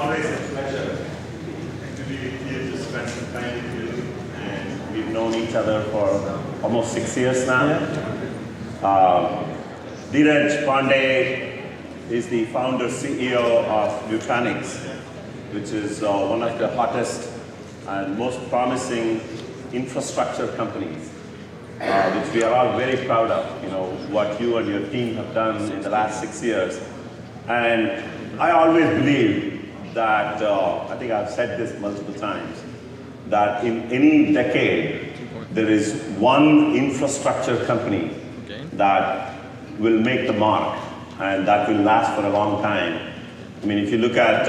always a pleasure to be with you, to spend some time with you. And we've known each other for almost 6 years now. Dheeraj Pandey is the founder CEO of Nutanix, which is one of the hottest and most promising infrastructure companies, which we are all very proud of. You know, what you and your team have done in the last 6 years. And I always believe that, I think I've said this multiple times, that in any decade, there is one infrastructure company that will make the mark and that will last for a long time. I mean, if you look at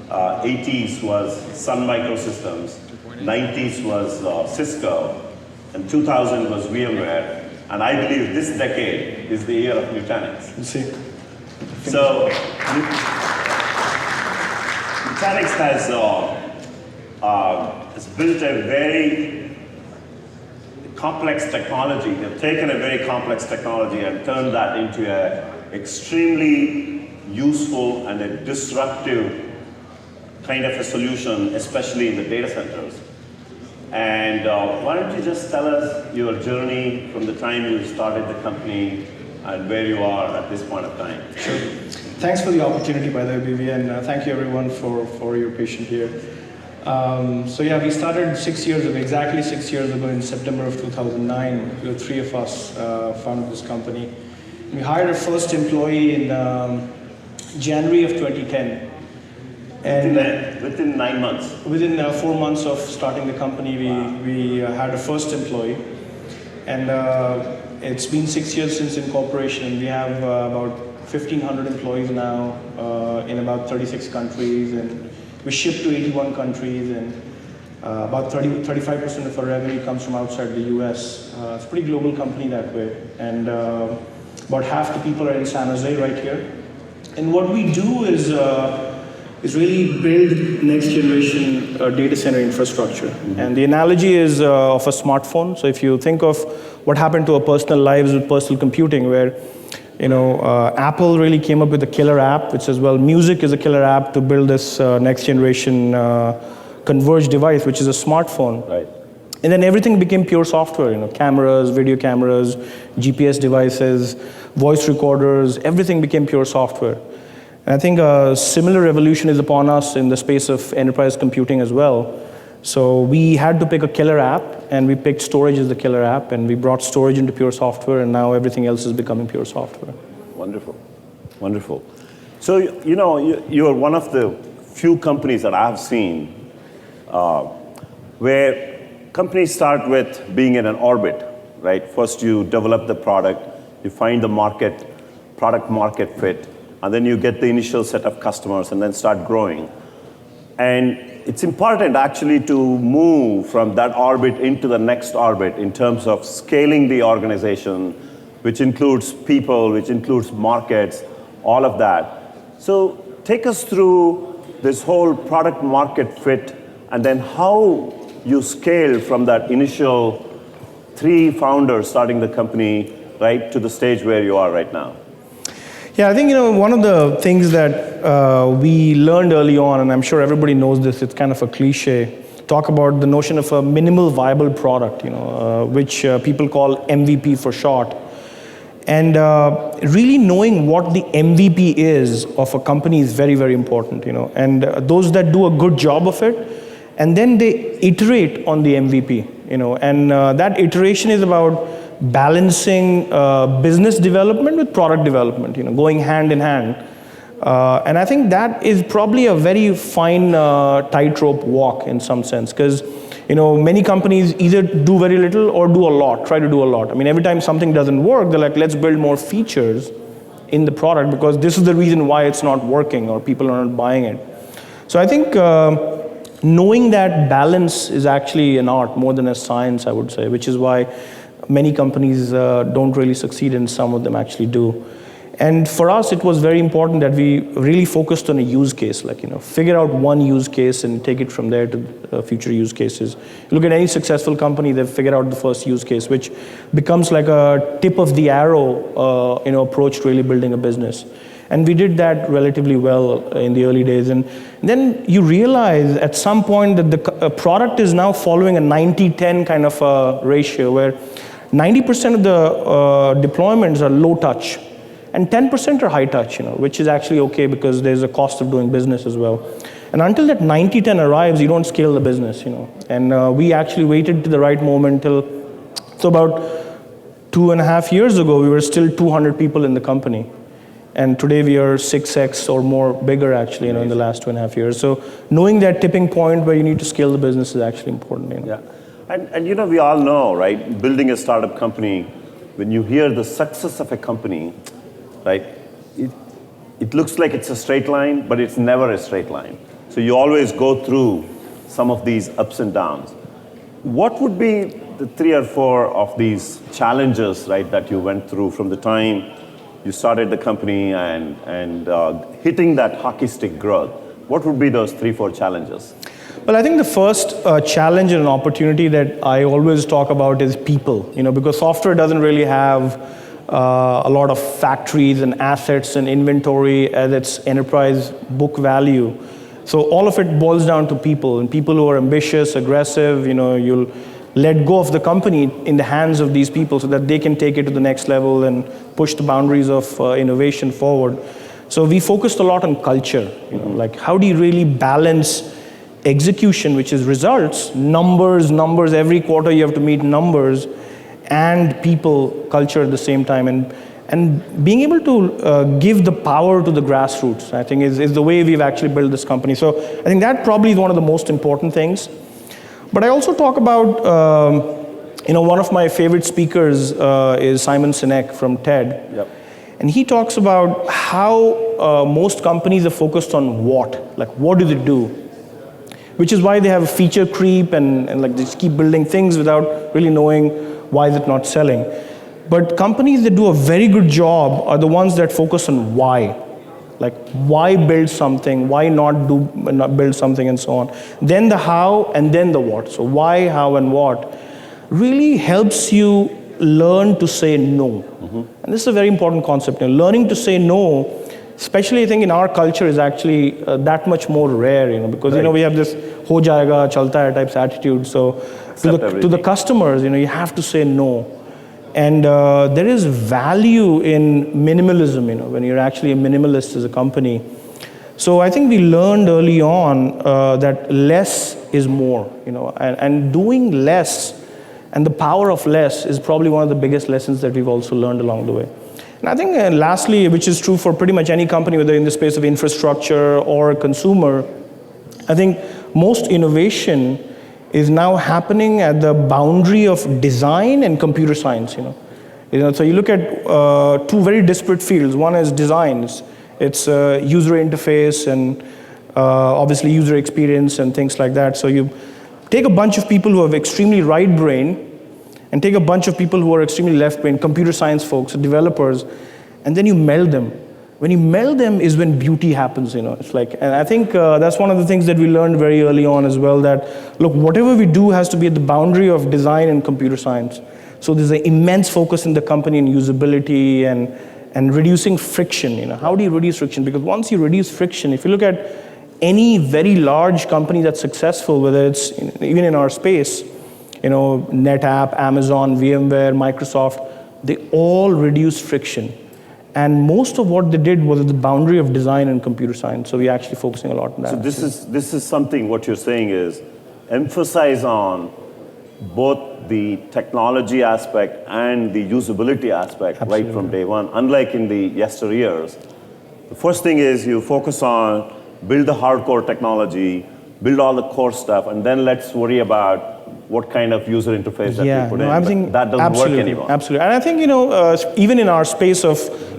80s was Sun Microsystems, 90s was Cisco, and 2000 was VMware. And I believe this decade is the year of Nutanix. You see. So, Nutanix has built a very complex technology. They've taken a very complex technology and turned that into an extremely useful and a disruptive kind of a solution, especially in the data centers. And why don't you just tell us your journey from the time you started the company and where you are at this point of time. Sure. Thanks for the opportunity, by the way, BV, and thank you everyone for your patience here. So yeah, we started 6 years ago, exactly 6 years ago in September of 2009. There were 3 of us founded this company. We hired our first employee in January of 2010. And within 9 months? Within 4 months of starting the company, we had a first employee. And it's been 6 years since incorporation. We have about 1,500 employees now in about 36 countries, and we ship to 81 countries, and about 35% of our revenue comes from outside the US. It's a pretty global company that way, and about half the people are in San Jose right here. And what we do is really build next generation data center infrastructure. Mm-hmm. And the analogy is of a smartphone. So if you think of what happened to our personal lives with personal computing, where Apple really came up with a killer app, which says, well, music is a killer app to build this next generation converged device, which is a smartphone. Right. And then everything became pure software, cameras, video cameras, GPS devices, voice recorders, everything became pure software. And I think a similar revolution is upon us in the space of enterprise computing as well. So we had to pick a killer app, and we picked storage as the killer app, and we brought storage into pure software, and now everything else is becoming pure software. Wonderful, wonderful. So, you're one of the few companies that I've seen where companies start with being in an orbit, right? First you develop the product, you find the product market fit, and then you get the initial set of customers and then start growing. And it's important actually to move from that orbit into the next orbit in terms of scaling the organization, which includes people, which includes markets, all of that. So take us through this whole product market fit, and then how you scale from that initial 3 founders starting the company, right, to the stage where you are right now. Yeah, I think one of the things that we learned early on, and I'm sure everybody knows this, it's kind of a cliche, talk about the notion of a minimal viable product, which people call MVP for short. And really knowing what the MVP is of a company is very, very important, and those that do a good job of it, and then they iterate on the MVP, and that iteration is about balancing business development with product development, going hand in hand. And I think that is probably a very fine tightrope walk in some sense, because many companies either do very little or do a lot, try to do a lot. I mean, every time something doesn't work, they're like, let's build more features in the product because this is the reason why it's not working or people are not buying it. So I think knowing that balance is actually an art more than a science, I would say, which is why many companies don't really succeed, and some of them actually do. And for us, it was very important that we really focused on a use case, figure out one use case and take it from there to future use cases. You look at any successful company, they've figured out the first use case, which becomes like a tip of the arrow approach to really building a business. And we did that relatively well in the early days. And Then you realize at some point that the product is now following a 90-10 kind of a ratio where 90% of the deployments are low touch and 10% are high touch, which is actually okay because there's a cost of doing business as well. And until that 90-10 arrives, you don't scale the business, And we actually waited to the right moment so about 2.5 years ago, we were still 200 people in the company. And today we are 6x or more bigger actually, in the last 2.5 years. So knowing that tipping point where you need to scale the business is actually important. Yeah, and we all know, right? Building a startup company, when you hear the success of a company, right? It looks like it's a straight line, but it's never a straight line. So you always go through some of these ups and downs. What would be the 3 or 4 of these challenges, right, that you went through from the time you started the company and hitting that hockey stick growth? What would be those 3-4 challenges? Well, I think the first challenge and opportunity that I always talk about is people, because software doesn't really have a lot of factories and assets and inventory as its enterprise book value. So all of it boils down to people, and people who are ambitious, aggressive, you'll let go of the company in the hands of these people so that they can take it to the next level and push the boundaries of innovation forward. So we focused a lot on culture, like how do you really balance execution, which is results, numbers, every quarter you have to meet numbers, and people, culture at the same time, and being able to give the power to the grassroots, I think is the way we've actually built this company. So I think that probably is one of the most important things. But I also talk about, one of my favorite speakers is Simon Sinek from TED. Yep. And he talks about how most companies are focused on what do they do? Which is why they have feature creep and like they just keep building things without really knowing why is it not selling. But companies that do a very good job are the ones that focus on why. Like why build something, why not build something, and so on. Then the how and then the what. So why, how, and what really helps you learn to say no. Mm-hmm. And this is a very important concept. Learning to say no, especially I think in our culture, is actually that much more rare. Because right. We have this ho jayega, chalta hai types attitude. So to the customers, you have to say no. And there is value in minimalism, when you're actually a minimalist as a company. So I think we learned early on that less is more, and doing less and the power of less is probably one of the biggest lessons that we've also learned along the way. And I think lastly, which is true for pretty much any company, whether in the space of infrastructure or consumer, I think most innovation is now happening at the boundary of design and computer science. So you look at 2 very disparate fields. One is design. It's user interface and obviously user experience and things like that. So you take a bunch of people who have extremely right brain and take a bunch of people who are extremely left brain, computer science folks, developers, and then you meld them. When you meld them is when beauty happens, It's like, and I think that's one of the things that we learned very early on as well, that, look, whatever we do has to be at the boundary of design and computer science. So there's an immense focus in the company on usability and reducing friction, How do you reduce friction? Because once you reduce friction, if you look at any very large company that's successful, whether it's even in our space, NetApp, Amazon, VMware, Microsoft, they all reduce friction. And most of what they did was at the boundary of design and computer science. So we're actually focusing a lot on that. So this is something, what you're saying is, emphasize on both the technology aspect and the usability aspect. Absolutely. Right from day one. Unlike in the yesteryears, the first thing is you focus on build the hardcore technology, build all the core stuff, and then let's worry about what kind of user interface that you put in. I think that doesn't work anymore. Absolutely. And I think, even in our space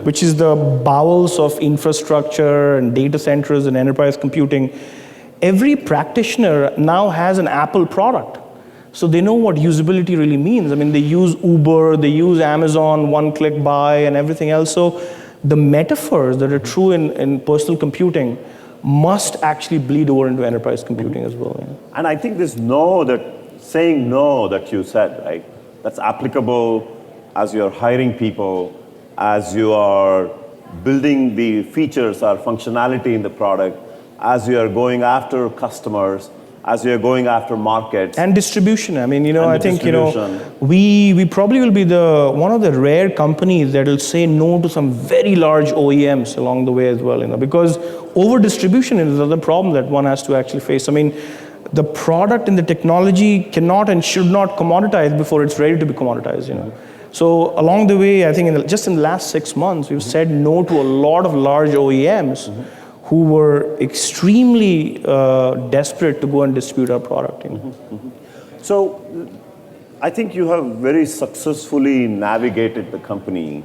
which is the bowels of infrastructure and data centers and enterprise computing, every practitioner now has an Apple product. So they know what usability really means. I mean, they use Uber, they use Amazon, one-click buy, and everything else. So the metaphors that are true in personal computing must actually bleed over into enterprise computing as well. And I think this saying no that you said, right? That's applicable as you're hiring people, as you are building the features or functionality in the product, as you are going after customers, as you are going after markets. And distribution. I mean, And I think, we probably will be one of the rare companies that will say no to some very large OEMs along the way as well, because over distribution is another problem that one has to actually face. I mean, the product and the technology cannot and should not commoditize before it's ready to be commoditized, So along the way, I think just in the last 6 months, we've said no to a lot of large OEMs who were extremely desperate to go and distribute our product. So I think you have very successfully navigated the company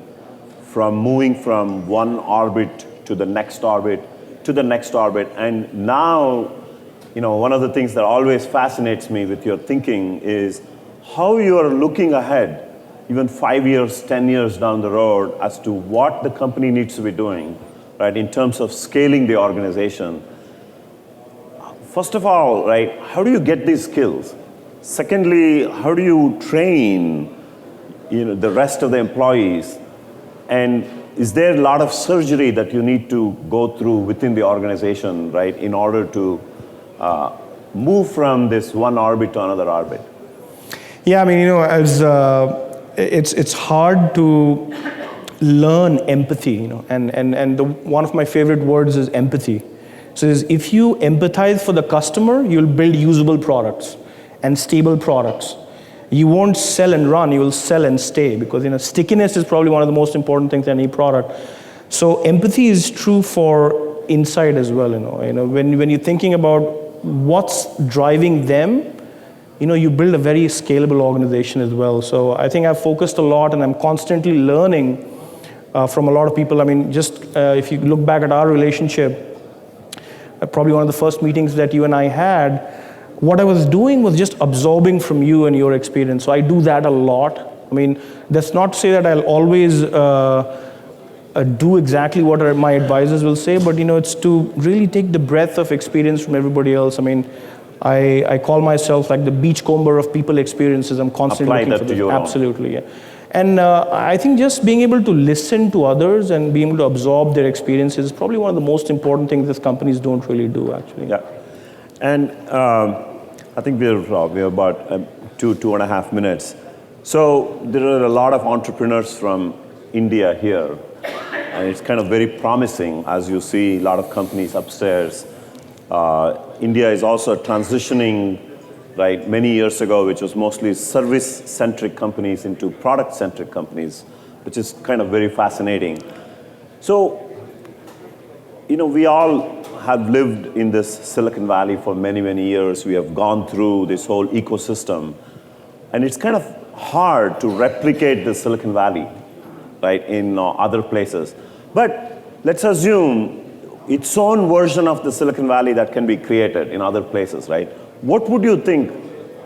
from moving from one orbit to the next orbit, to the next orbit. And now, one of the things that always fascinates me with your thinking is how you are looking ahead, even 5 years, 10 years down the road, as to what the company needs to be doing, right, in terms of scaling the organization. First of all, right, how do you get these skills? Secondly, how do you train, the rest of the employees? And is there a lot of surgery that you need to go through within the organization, right, in order to move from this one orbit to another orbit? Yeah, I mean, as it's hard to learn empathy, and one of my favorite words is empathy. So if you empathize for the customer, you'll build usable products and stable products. You won't sell and run, you will sell and stay, because stickiness is probably one of the most important things in any product. So empathy is true for inside as well. When you're thinking about what's driving them, you build a very scalable organization as well. So I think I've focused a lot, and I'm constantly learning from a lot of people. I mean, just if you look back at our relationship, probably one of the first meetings that you and I had, what I was doing was just absorbing from you and your experience. So I do that a lot. I mean, that's not to say that I'll always do exactly what my advisors will say, but it's to really take the breadth of experience from everybody else. I mean, I call myself like the beachcomber of people experiences. I'm constantly looking for this. Absolutely, yeah. And I think just being able to listen to others and being able to absorb their experiences is probably one of the most important things that companies don't really do, actually. Yeah. And I think we're about 2.5 minutes. So there are a lot of entrepreneurs from India here, and it's kind of very promising as you see a lot of companies upstairs. India is also transitioning, right, many years ago, which was mostly service-centric companies into product-centric companies, which is kind of very fascinating. So, we all have lived in this Silicon Valley for many, many years. We have gone through this whole ecosystem, and it's kind of hard to replicate the Silicon Valley, right, in other places. But let's assume its own version of the Silicon Valley that can be created in other places, right? What would you think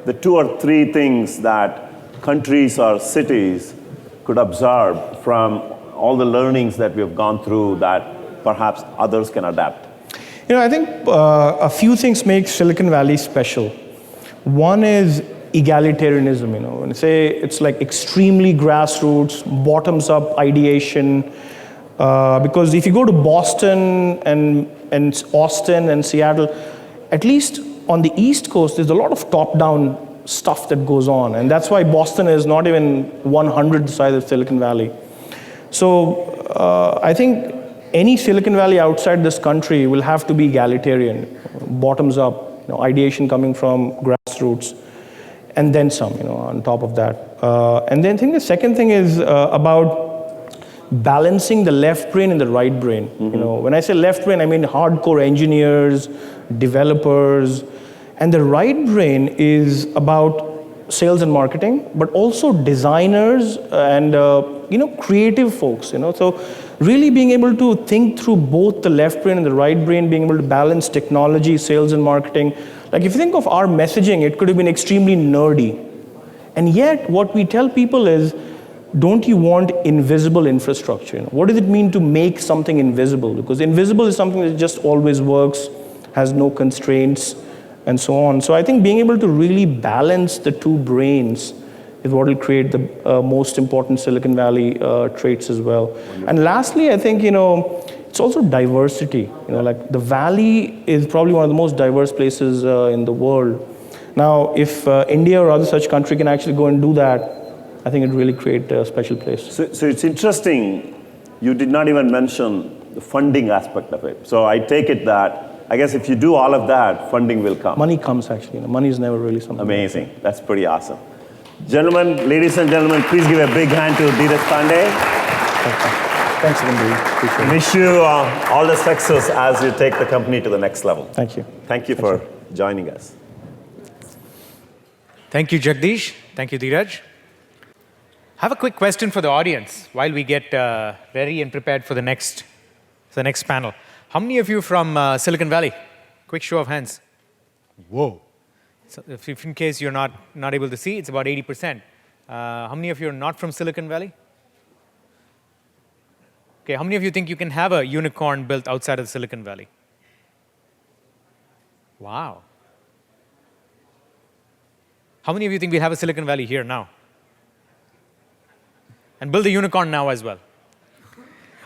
the 2 or 3 things that countries or cities could observe from all the learnings that we have gone through that perhaps others can adapt? I think a few things make Silicon Valley special. One is egalitarianism, when I say it's like extremely grassroots, bottoms up ideation. Because if you go to Boston and Austin and Seattle, at least on the East Coast, there's a lot of top-down stuff that goes on. And that's why Boston is not even 1/100 the size of Silicon Valley. So I think any Silicon Valley outside this country will have to be egalitarian, bottoms up, ideation coming from grassroots, and then some, on top of that. And then I think the second thing is about balancing the left brain and the right brain. When I say left brain, I mean hardcore engineers, developers, and the right brain is about sales and marketing, but also designers and creative folks. So really being able to think through both the left brain and the right brain, being able to balance technology, sales, and marketing. Like if you think of our messaging, it could have been extremely nerdy, and yet what we tell people is, don't you want invisible infrastructure? What does it mean to make something invisible? Because invisible is something that just always works, has no constraints, and so on. So I think being able to really balance the two brains is what will create the most important Silicon Valley traits as well. And lastly, I think, it's also diversity. Like the Valley is probably one of the most diverse places in the world. Now, if India or other such country can actually go and do that, I think it really create a special place. So it's interesting, you did not even mention the funding aspect of it. So I take it that, I guess if you do all of that, funding will come. Money comes actually, money is never really something. Amazing, that's pretty awesome. Gentlemen, ladies and gentlemen, please give a big hand to Dheeraj Pandey. Thanks again, Reddy. Appreciate it. Wish you all the success as you take the company to the next level. Thank you. Thank you for joining us. Thank you, Jagadeesh. Thank you, Dheeraj. I have a quick question for the audience while we get ready and prepared for the next panel. How many of you from Silicon Valley? Quick show of hands. Whoa. So if in case you're not able to see, it's about 80%. How many of you are not from Silicon Valley? Okay, how many of you think you can have a unicorn built outside of Silicon Valley? Wow. How many of you think we have a Silicon Valley here now? And build a unicorn now as well.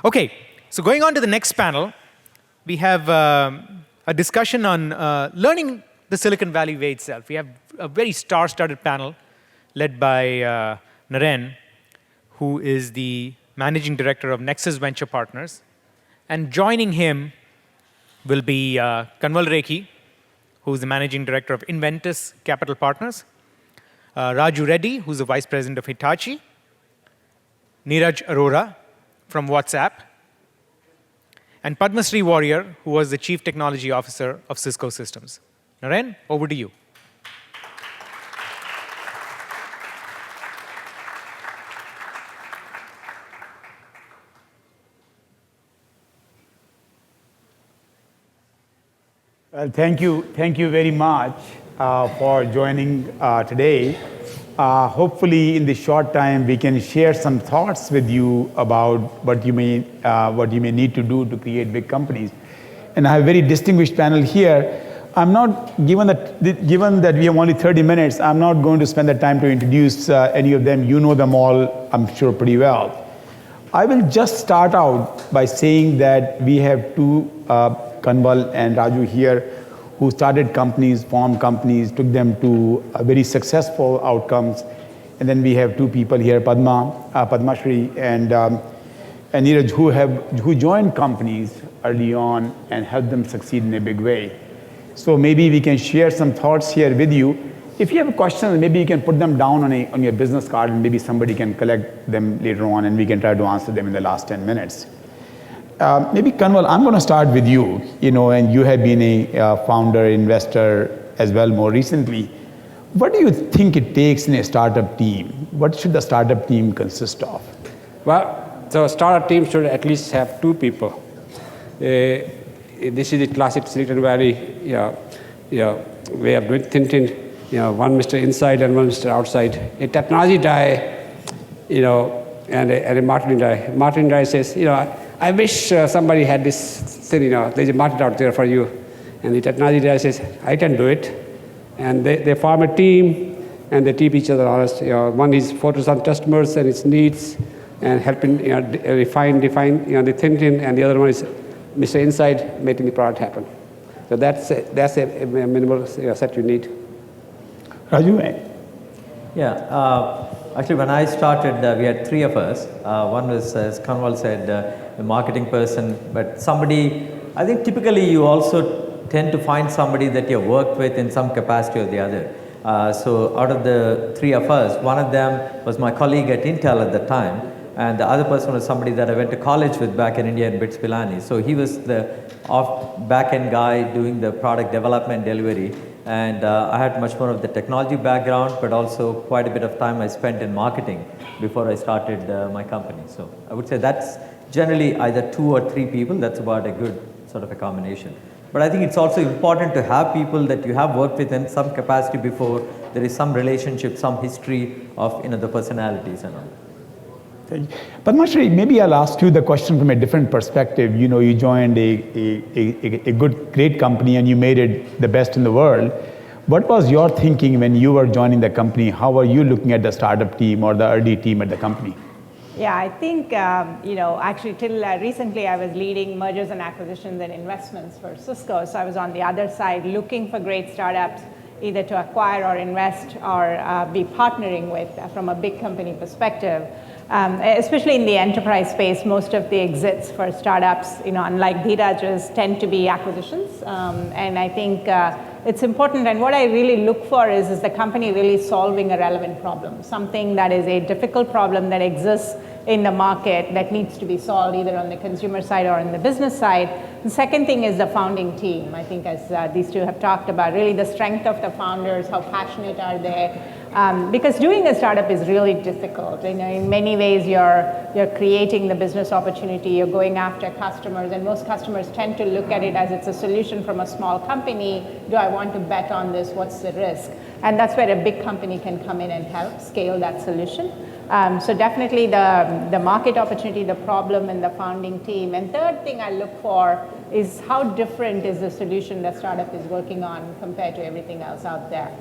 Okay, so going on to the next panel, we have a discussion on learning the Silicon Valley way itself. We have a very star-studded panel led by Naren, who is the Managing Director of Nexus Venture Partners. And joining him will be Kanwal Rekhi, who is the Managing Director of Inventus Capital Partners, Raju Reddy, who's the Vice President of Hitachi, Neeraj Arora from WhatsApp, and Padmasree Warrior, who was the Chief Technology Officer of Cisco Systems. Naren, over to you. Well, thank you very much for joining today. Hopefully, in the short time, we can share some thoughts with you about what you may need to do to create big companies. And I have a very distinguished panel here. I'm not, given that we have only 30 minutes, I'm not going to spend the time to introduce any of them. You know them all, I'm sure, pretty well. I will just start out by saying that we have two, Kanwal and Raju here, who started companies, formed companies, took them to very successful outcomes. And then we have two people here, Padmasree and Dheeraj, who joined companies early on and helped them succeed in a big way. So maybe we can share some thoughts here with you. If you have questions, maybe you can put them down on your business card, and maybe somebody can collect them later on, and we can try to answer them in the last 10 minutes. Maybe Kanwal, I'm going to start with you. And you have been a founder, investor as well more recently. What do you think it takes in a startup team? What should the startup team consist of? Well, the startup team should at least have two people. This is the classic Silicon Valley way of doing thinking. One Mr. Inside and one Mr. Outside. A technology guy, and a marketing guy. Marketing guy says, I wish somebody had this thing, there's a market out there for you. And the technology guy says, I can do it. And they form a team, and they keep each other honest. One is focused on customers and its needs, and helping define the thinking, and the other one is Mr. Inside, making the product happen. So that's a minimal set you need. Raju? Yeah, actually when I started, we had three of us. One was, as Kanwal said, a marketing person, but somebody, I think typically you also tend to find somebody that you worked with in some capacity or the other. So out of the three of us, one of them was my colleague at Intel at the time, and the other person was somebody that I went to college with back in India in BITS Pilani. So he was the back-end guy doing the product development delivery. And I had much more of the technology background, but also quite a bit of time I spent in marketing before I started my company. So I would say that's generally either two or three people. That's about a good sort of a combination. But I think it's also important to have people that you have worked with in some capacity before. There is some relationship, some history of the personalities and all. Padmasree, maybe I'll ask you the question from a different perspective. You joined a great company and you made it the best in the world. What was your thinking when you were joining the company? How were you looking at the startup team or the early team at the company? Yeah, I think, actually till recently I was leading mergers and acquisitions and investments for Cisco. So I was on the other side looking for great startups, either to acquire or invest or be partnering with from a big company perspective. Especially in the enterprise space, most of the exits for startups, unlike Dheeraj's, tend to be acquisitions. And I think it's important, and what I really look for is the company really solving a relevant problem, something that is a difficult problem that exists in the market that needs to be solved either on the consumer side or on the business side. The second thing is the founding team. I think as these two have talked about, really the strength of the founders, how passionate are they? Because doing a startup is really difficult. In many ways, you're creating the business opportunity, you're going after customers, and most customers tend to look at it as it's a solution from a small company. Do I want to bet on this? What's the risk? And that's where a big company can come in and help scale that solution. So definitely the market opportunity, the problem, and the founding team. And third thing I look for is how different is the solution that startup is working on compared to everything else out there.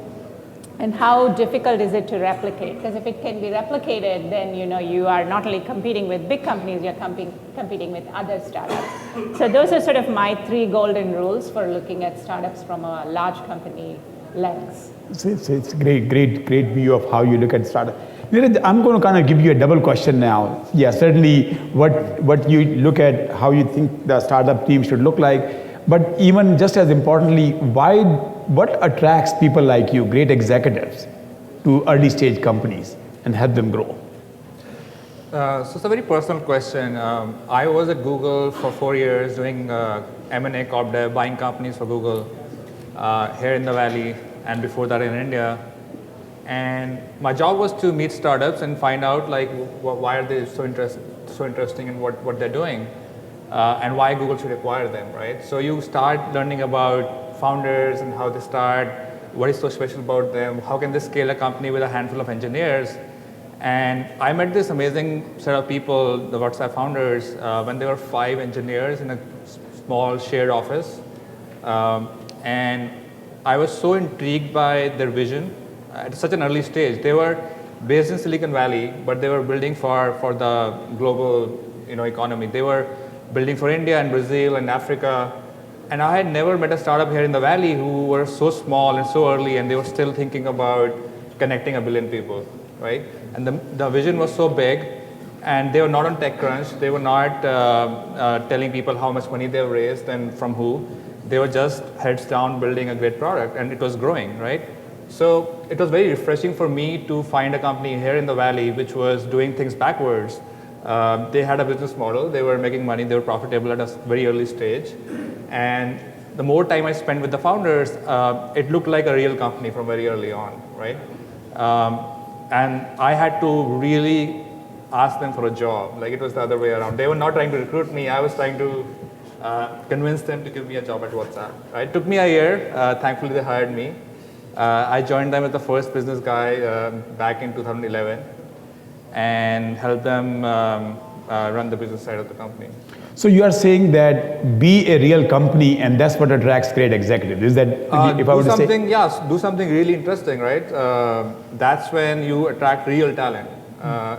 And how difficult is it to replicate? Because if it can be replicated, then you are not only competing with big companies, you're competing with other startups. So those are sort of my 3 golden rules for looking at startups from a large company lens. It's great view of how you look at startup. I'm going to kind of give you a double question now. Yeah, certainly what you look at, how you think the startup team should look like, but even just as importantly, what attracts people like you, great executives, to early stage companies and help them grow? So it's a very personal question. I was at Google for 4 years doing M&A corp dev, buying companies for Google here in the Valley, and before that in India. And my job was to meet startups and find out why are they so interesting in what they're doing, and why Google should acquire them, right? So you start learning about founders and how they start, what is so special about them, how can they scale a company with a handful of engineers. And I met this amazing set of people, the WhatsApp founders, when they were 5 engineers in a small shared office. And I was so intrigued by their vision at such an early stage. They were based in Silicon Valley, but they were building for the global economy. They were building for India and Brazil and Africa. And I had never met a startup here in the Valley who were so small and so early, and they were still thinking about connecting 1 billion people, right? And the vision was so big, and they were not on TechCrunch. They were not telling people how much money they've raised and from who. They were just heads down building a great product, and it was growing, right? So it was very refreshing for me to find a company here in the Valley which was doing things backwards. They had a business model, they were making money, they were profitable at a very early stage. And the more time I spent with the founders, it looked like a real company from very early on, right? And I had to really ask them for a job. Like, it was the other way around. They were not trying to recruit me, I was trying to convince them to give me a job at WhatsApp. Right? It took me a year, thankfully they hired me. I joined them as the first business guy back in 2011 and helped them run the business side of the company. So you are saying that be a real company, and that's what attracts great executives. Is that if I were to say? Yes, do something really interesting, right? That's when you attract real talent.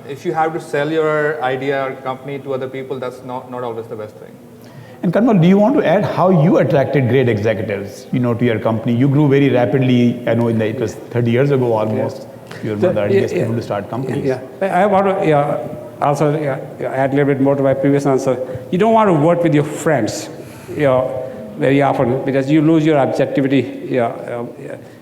If you have to sell your idea or company to other people, that's not always the best thing. And Kanwal, do you want to add how you attracted great executives, to your company? You grew very rapidly. I know it was 30 years ago almost. Your mother earliest people to start companies. Yeah, I want to also add a little bit more to my previous answer. You don't want to work with your friends, very often, because you lose your objectivity.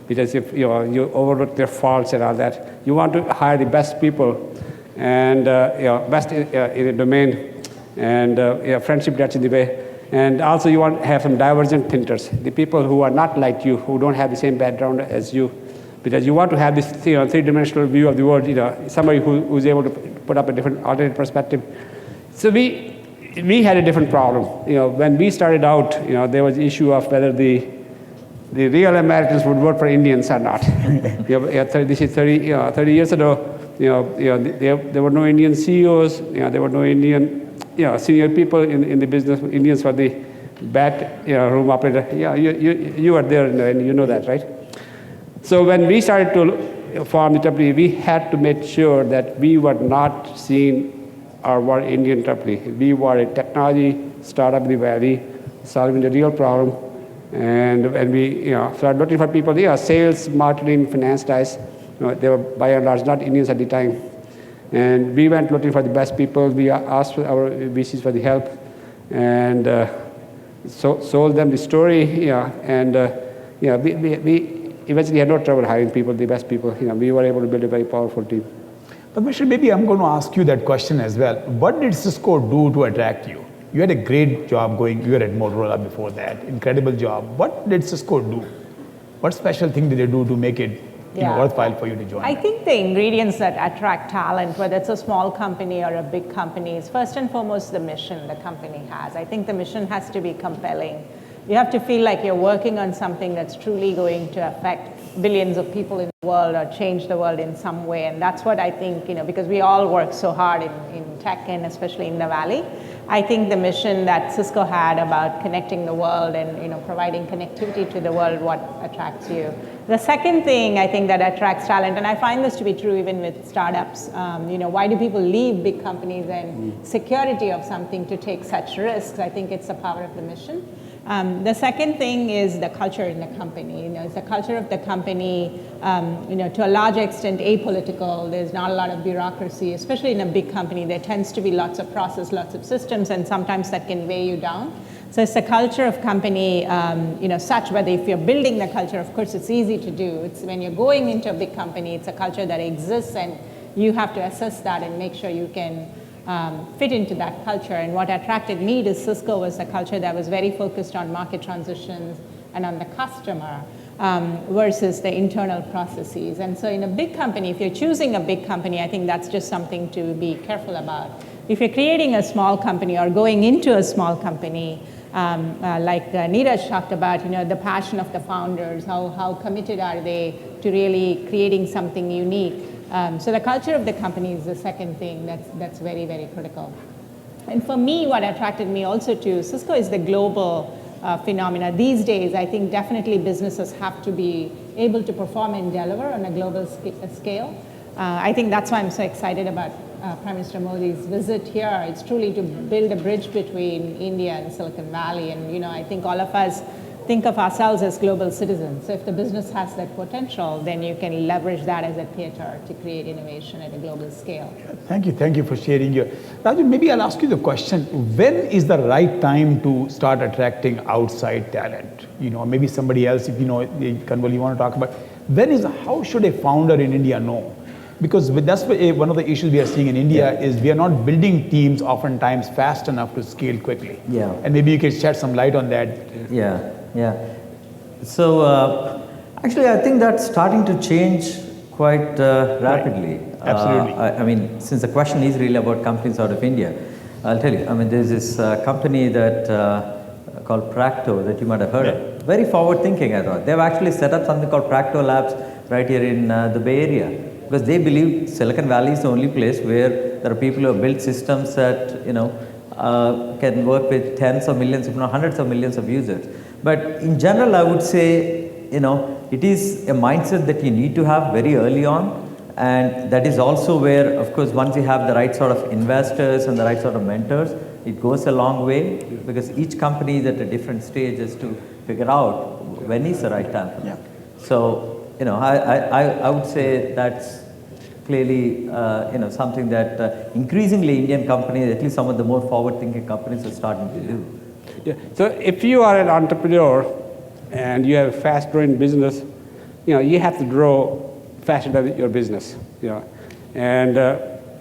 Because if you overlook their faults and all that, you want to hire the best people and best in a domain, and friendship gets in the way. And also you want to have some divergent thinkers, the people who are not like you, who don't have the same background as you, because you want to have this three-dimensional view of the world, somebody who's able to put up a different alternate perspective. So we had a different problem. When we started out, there was the issue of whether the real Americans would vote for Indians or not. This is 30 years ago. There were no Indian CEOs. There were no Indian senior people in the business. Indians were the back room operator. You were there, and you know that, right? So when we started to form the company, we had to make sure that we were not seen were an Indian company. We were a technology startup in the Valley, solving the real problem. And when we started looking for people, sales, marketing, finance guys, they were by and large not Indians at the time. And we went looking for the best people. We asked our VCs for the help, and sold them the story. We eventually had no trouble hiring people, the best people. We were able to build a very powerful team. Padmasree, maybe I'm going to ask you that question as well. What did Cisco do to attract you? You had a great job going. You were at Motorola before that. Incredible job. What did Cisco do? What special thing did they do to make it worthwhile for you to join? I think the ingredients that attract talent, whether it's a small company or a big company, is first and foremost the mission the company has. I think the mission has to be compelling. You have to feel like you're working on something that's truly going to affect billions of people in the world or change the world in some way. And that's what I think, because we all work so hard in tech and especially in the Valley. I think the mission that Cisco had about connecting the world and providing connectivity to the world, what attracts you. The second thing I think that attracts talent, and I find this to be true even with startups, why do people leave big companies and security of something to take such risks? I think it's the power of the mission. The second thing is the culture in the company. It's the culture of the company, to a large extent apolitical. There's not a lot of bureaucracy, especially in a big company. There tends to be lots of process, lots of systems, and sometimes that can weigh you down. So it's the culture of company, such whether if you're building the culture, of course, it's easy to do. It's when you're going into a big company, it's a culture that exists, and you have to assess that and make sure you can fit into that culture. And what attracted me to Cisco was a culture that was very focused on market transitions and on the customer versus the internal processes. And so in a big company, if you're choosing a big company, I think that's just something to be careful about. If you're creating a small company or going into a small company, like Dheeraj talked about, the passion of the founders, how committed are they to really creating something unique. So the culture of the company is the second thing that's very, very critical. And for me, what attracted me also to Cisco is the global phenomena. These days, I think definitely businesses have to be able to perform and deliver on a global scale. I think that's why I'm so excited about Prime Minister Modi's visit here. It's truly to build a bridge between India and Silicon Valley. And I think all of us think of ourselves as global citizens. So if the business has that potential, then you can leverage that as a theater to create innovation at a global scale. Thank you for sharing your. Raju, maybe I'll ask you the question, when is the right time to start attracting outside talent? Maybe somebody else, if Kanwal, you want to talk about, how should a founder in India know? Because that's one of the issues we are seeing in India is we are not building teams oftentimes fast enough to scale quickly. Yeah. And maybe you can shed some light on that. Yeah. So actually, I think that's starting to change quite rapidly. Right. Absolutely. I mean, since the question is really about companies out of India, I'll tell you. I mean, there's this company that called Practo that you might have heard of. Very forward-thinking, I thought. They've actually set up something called Practo Labs right here in the Bay Area, because they believe Silicon Valley is the only place where there are people who have built systems that can work with tens of millions, if not hundreds of millions of users. But in general, I would say, it is a mindset that you need to have very early on. And that is also where, of course, once you have the right sort of investors and the right sort of mentors, it goes a long way, because each company is at a different stage as to figure out when is the right time for them. So, I would say that's clearly, something that increasingly Indian companies, at least some of the more forward-thinking companies, are starting to do. Yeah. So if you are an entrepreneur and you have a fast-growing business, you have to grow faster than your business. And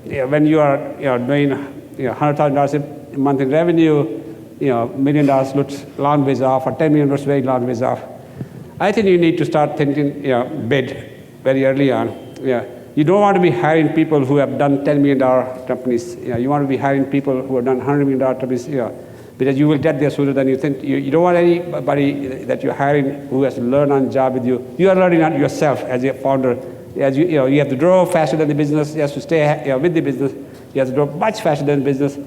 when you are doing $100,000 a month in revenue, $1 million looks long ways off, or $10 million looks very long ways off. I think you need to start thinking big very early on. You don't want to be hiring people who have done $10 million companies. You want to be hiring people who have done $100 million companies. Because you will get there sooner than you think. You don't want anybody that you're hiring who has to learn on the job with you. You are learning on yourself as a founder. As you have to grow faster than the business. You have to stay with the business. You have to grow much faster than the business.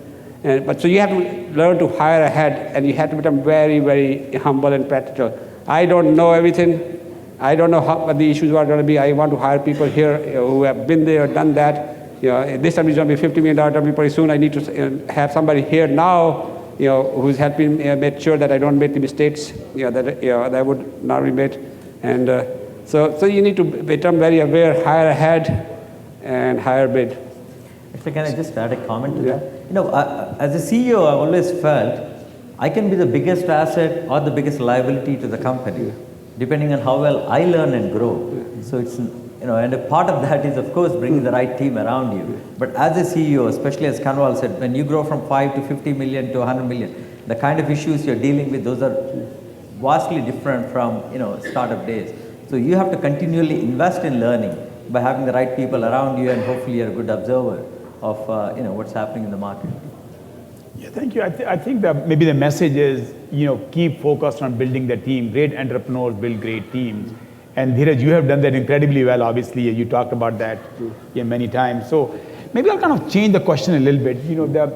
But so you have to learn to hire ahead, and you have to become very, very humble and practical. I don't know everything. I don't know what the issues are going to be. I want to hire people here who have been there, done that, This time it's going to be $50 million company pretty soon. I need to have somebody here now, who's helping make sure that I don't make the mistakes, that I would not be made. And so you need to become very aware, hire ahead, and hire bid. Actually, can I just add a comment to that? As a CEO, I've always felt I can be the biggest asset or the biggest liability to the company, depending on how well I learn and grow. So it's, and a part of that is, of course, bringing the right team around you. But as a CEO, especially as Kanwal said, when you grow from 5 to 50 million to 100 million, the kind of issues you're dealing with, those are vastly different from, startup days. So you have to continually invest in learning by having the right people around you, and hopefully you're a good observer of, what's happening in the market. Yeah, thank you. I think that maybe the message is, keep focused on building the team. Great entrepreneurs build great teams. And Dheeraj, you have done that incredibly well, obviously. You talked about that many times. So maybe I'll kind of change the question a little bit.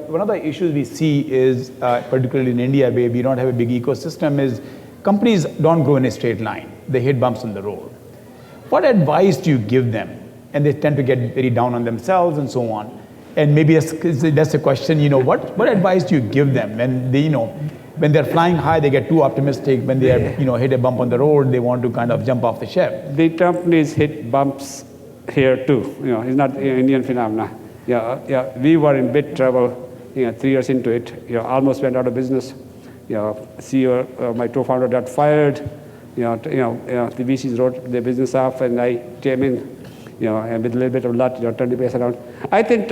One of the issues we see is, particularly in India, where we don't have a big ecosystem, is companies don't grow in a straight line. They hit bumps in the road. What advice do you give them? And they tend to get very down on themselves and so on. And maybe that's the question, what advice do you give them when they, when they're flying high, they get too optimistic. When they are, hit a bump on the road, they want to kind of jump off the ship. The companies hit bumps here too. It's not an Indian phenomenon. We were in big trouble. 3 years into it, almost went out of business. CEO, my co-founder got fired. The VCs wrote their business off, and I came in. And with a little bit of luck, turned the place around. I think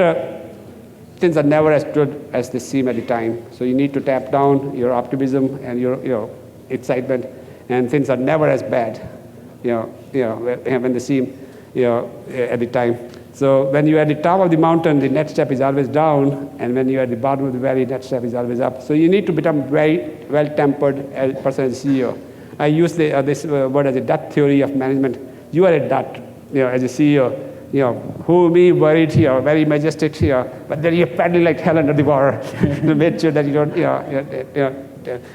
things are never as good as they seem at the time. So you need to tap down your optimism and your excitement, and things are never as bad, when they seem, at the time. So when you're at the top of the mountain, the next step is always down, and when you're at the bottom of the valley, next step is always up. So you need to become very well-tempered as a person, as CEO. I use this word as a dot theory of management. You are a dot. As a CEO, who me worried here, very majestic here, but then you're paddling like hell under the water to make sure that you don't,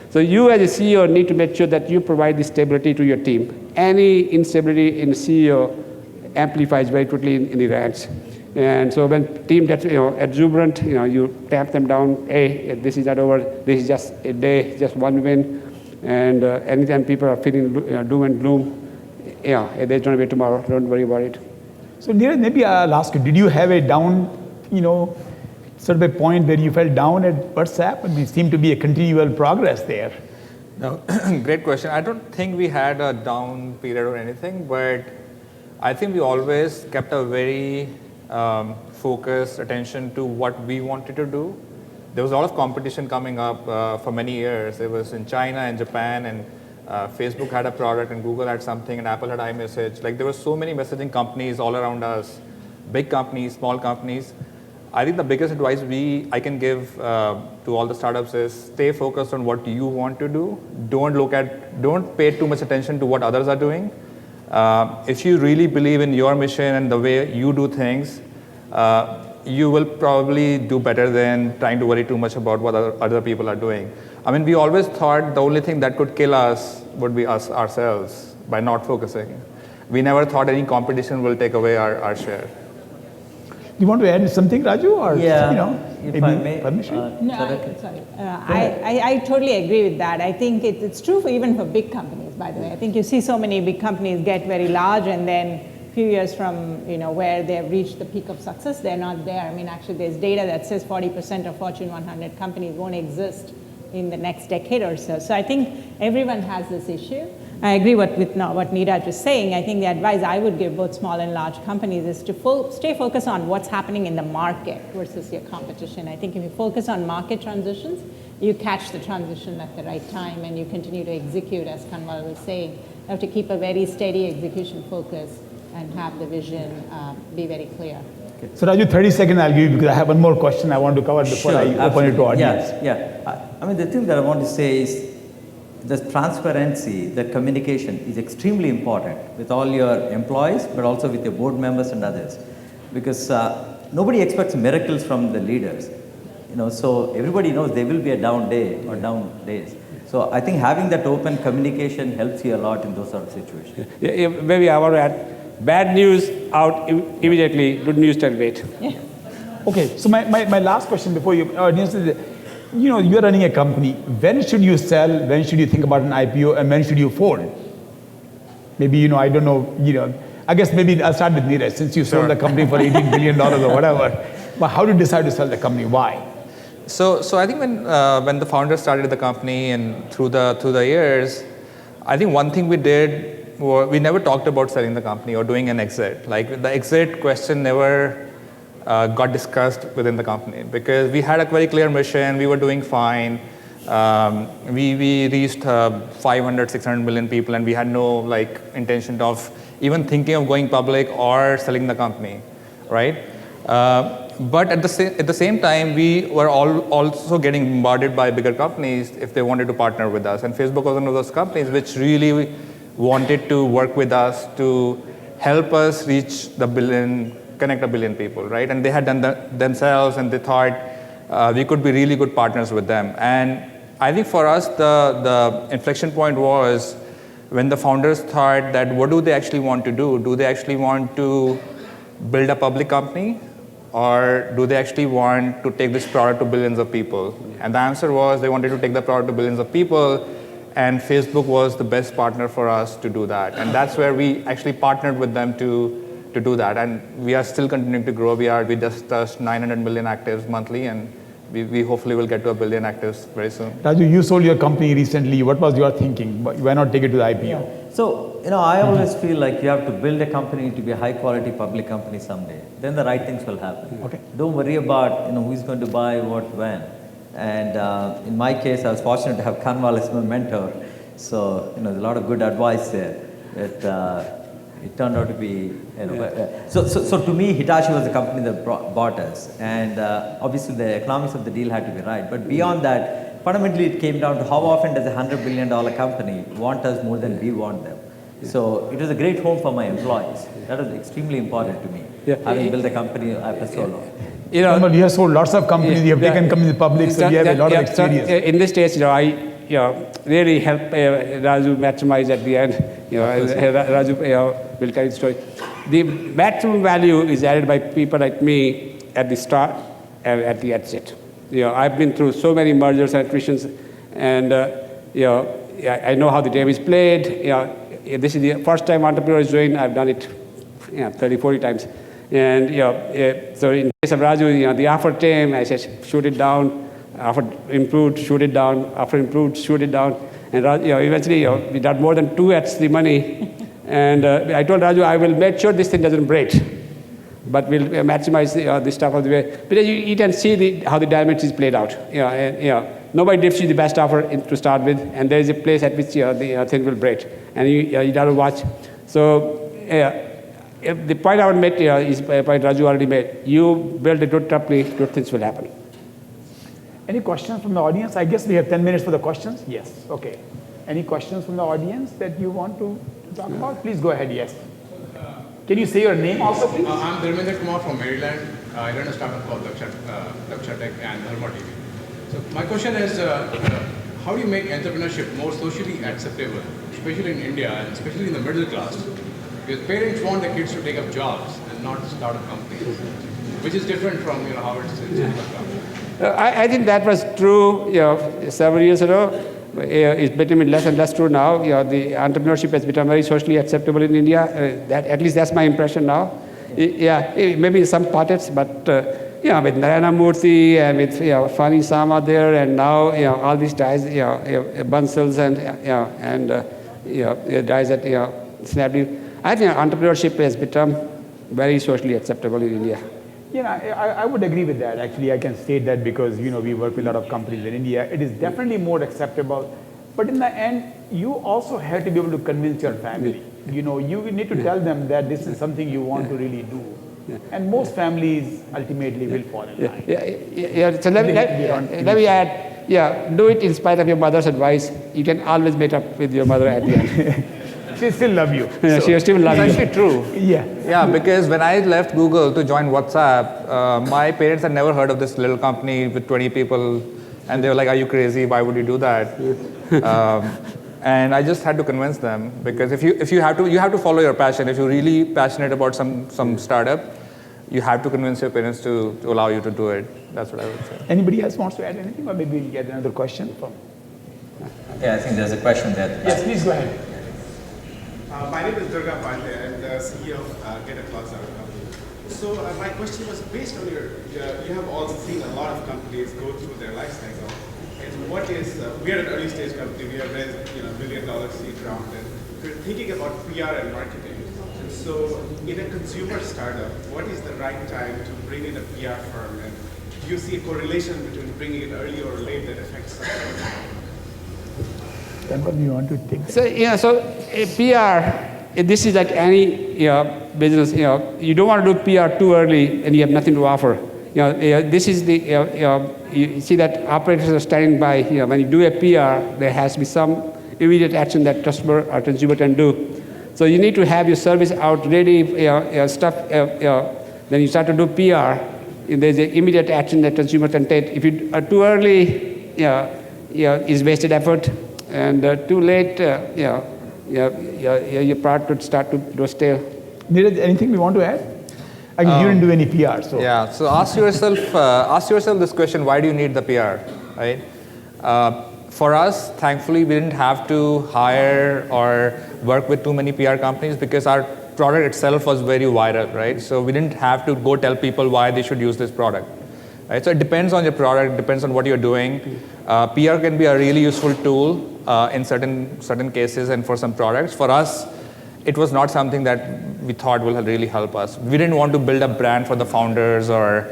So you as a CEO need to make sure that you provide the stability to your team. Any instability in the CEO amplifies very quickly in the ranks. And so when team gets exuberant, you tap them down. Hey, this is not over. This is just a day, just one win. And anytime people are feeling doom and gloom, there's going to be tomorrow. Don't worry about it. So Naren, maybe I'll ask you, did you have a down, sort of a point where you felt down at WhatsApp? I mean, it seemed to be a continual progress there. No, great question. I don't think we had a down period or anything, but I think we always kept a very focused attention to what we wanted to do. There was a lot of competition coming up for many years. It was in China and Japan, and Facebook had a product, and Google had something, and Apple had iMessage. Like, there were so many messaging companies all around us, big companies, small companies. I think the biggest advice I can give to all the startups is stay focused on what you want to do. Don't pay too much attention to what others are doing. If you really believe in your mission and the way you do things, you will probably do better than trying to worry too much about what other people are doing. I mean, we always thought the only thing that could kill us would be us ourselves by not focusing. We never thought any competition will take away our share. You want to add something, Raju? Or, if I may. Sorry. I totally agree with that. I think it's true even for big companies, by the way. I think you see so many big companies get very large, and then a few years from where they have reached the peak of success, they're not there. I mean, actually, there's data that says 40% of Fortune 100 companies won't exist in the next decade or so. So I think everyone has this issue. I agree with what Dheeraj was saying. I think the advice I would give both small and large companies is to stay focused on what's happening in the market versus your competition. I think if you focus on market transitions, you catch the transition at the right time, and you continue to execute, as Kanwal was saying. You have to keep a very steady execution focus and have the vision be very clear. So Raju, 30 seconds I'll give you, because I have one more question I want to cover before I open it to audience. I mean, the thing that I want to say is the transparency, the communication is extremely important with all your employees, but also with your board members and others, because nobody expects miracles from the leaders. So everybody knows there will be a down day or down days. So I think having that open communication helps you a lot in those sort of situations. Maybe I want to add, bad news out immediately, good news can wait. Yeah. Okay, so my last question before you, audience is, you're running a company. When should you sell? When should you think about an IPO? And when should you fold? Maybe, I don't know, I guess maybe I'll start with Dheeraj, since you sold the company for $18 billion or whatever. But how did you decide to sell the company? Why? So I think when the founder started the company and through the years, I think one thing we did was we never talked about selling the company or doing an exit. Like the exit question never got discussed within the company because we had a very clear mission. We were doing fine. We reached 500, 600 million people, and we had no intention of even thinking of going public or selling the company, right? But at the same time, we were also getting bombarded by bigger companies if they wanted to partner with us. And Facebook was one of those companies which really wanted to work with us to help us reach connect a billion people, right? And they had done that themselves, and they thought we could be really good partners with them. And I think for us, the inflection point was when the founders thought that what do they actually want to do? Do they actually want to build a public company? Or do they actually want to take this product to billions of people? And the answer was they wanted to take the product to billions of people, and Facebook was the best partner for us to do that. And that's where we actually partnered with them to do that. And we are still continuing to grow. We just touched 900 million actives monthly, and we hopefully will get to 1 billion actives very soon. Raju, you sold your company recently. What was your thinking? Why not take it to the IPO? So, I always feel like you have to build a company to be a high quality public company someday. Then the right things will happen. Okay. Don't worry about, who's going to buy what, when. And in my case, I was fortunate to have Kanwal as my mentor. So, there's a lot of good advice there. It turned out to be, So to me, Hitachi was the company that bought us. And obviously the economics of the deal had to be right. But beyond that, fundamentally it came down to how often does a $100 billion company want us more than we want them. So it was a great home for my employees. That was extremely important to me, having built a company after so long. You have sold lots of companies, you have taken companies public, so you have a lot of experience. In this stage, I really helped Raju maximize at the end. Raju will tell the story. The maximum value is added by people like me at the start and at the exit. I've been through so many mergers and acquisitions, and I know how the game is played. This is the first time entrepreneur is doing. I've done it 30, 40 times. And so in case of Raju, the offer came, I said, shoot it down. Offer improved, shoot it down. Offer improved, shoot it down. And eventually, we got more than 2x the money. And I told Raju, I will make sure this thing doesn't break, but we'll maximize this stuff of the way. But you can see how the damage is played out. Nobody gives you the best offer to start with, and there is a place at which the thing will break, and you got to watch. So the point I would make is a point Raju already made. You build a good company, good things will happen. Any questions from the audience? I guess we have 10 minutes for the questions. Yes. Okay. Any questions from the audience that you want to talk about? Please go ahead. Yes. Can you say your name also, please? I'm Dharmendra Kumar from Maryland. I run a startup called Daksha Tech and Dharma TV. So my question is, how do you make entrepreneurship more socially acceptable, especially in India and especially in the middle class? Because parents want their kids to take up jobs and not start up companies, which is different from how it's in Silicon Valley. I think that was true several years ago. It's becoming less and less true now. The entrepreneurship has become very socially acceptable in India. At least that's my impression now. Maybe in some pockets, but with Naren Murthy and with Fani Sama there, and now all these guys, Bansals and guys at Snapdeal. I think entrepreneurship has become very socially acceptable in India. I would agree with that. Actually, I can state that because, we work with a lot of companies in India. It is definitely more acceptable. But in the end, you also have to be able to convince your family. You need to tell them that this is something you want to really do. And most families ultimately will fall in line. So let me add, do it in spite of your mother's advice. You can always meet up with your mother at the end. She still love you. She still love you. It's actually true. Yeah, because when I left Google to join WhatsApp, my parents had never heard of this little company with 20 people, and they were like, "Are you crazy? Why would you do that?" And I just had to convince them, because if you have to follow your passion. If you're really passionate about some startup, you have to convince your parents to allow you to do it. That's what I would say. Anybody else wants to add anything, or maybe we'll get another question from? Yeah, I think there's a question there. Yes, please go ahead. My name is Pandey. I'm the CEO of Getaplaza company. So my question was based on you have all seen a lot of companies go through their life cycle. And what is, we are an early stage company, we have raised $1 billion seed round, and we're thinking about PR and marketing. And so in a consumer startup, what is the right time to bring in a PR firm? And do you see a correlation between bringing it early or late that affects something? Kanwal, you want to take that? So, PR, this is like any business. You don't want to do PR too early and you have nothing to offer. This is the, you see that operators are standing by. When you do a PR, there has to be some immediate action that customer or consumer can do. So you need to have your service out ready, stuff. Then you start to do PR. There's an immediate action that consumer can take. If you are too early, is wasted effort. And too late, your product could start to go stale. Dheeraj, anything we want to add? I mean, you didn't do any PR, so. Yeah, so ask yourself this question, why do you need the PR, right? For us, thankfully, we didn't have to hire or work with too many PR companies because our product itself was very viral, right? So we didn't have to go tell people why they should use this product. Right? So it depends on your product, depends on what you're doing. PR can be a really useful tool in certain cases and for some products. For us, it was not something that we thought will really help us. We didn't want to build a brand for the founders or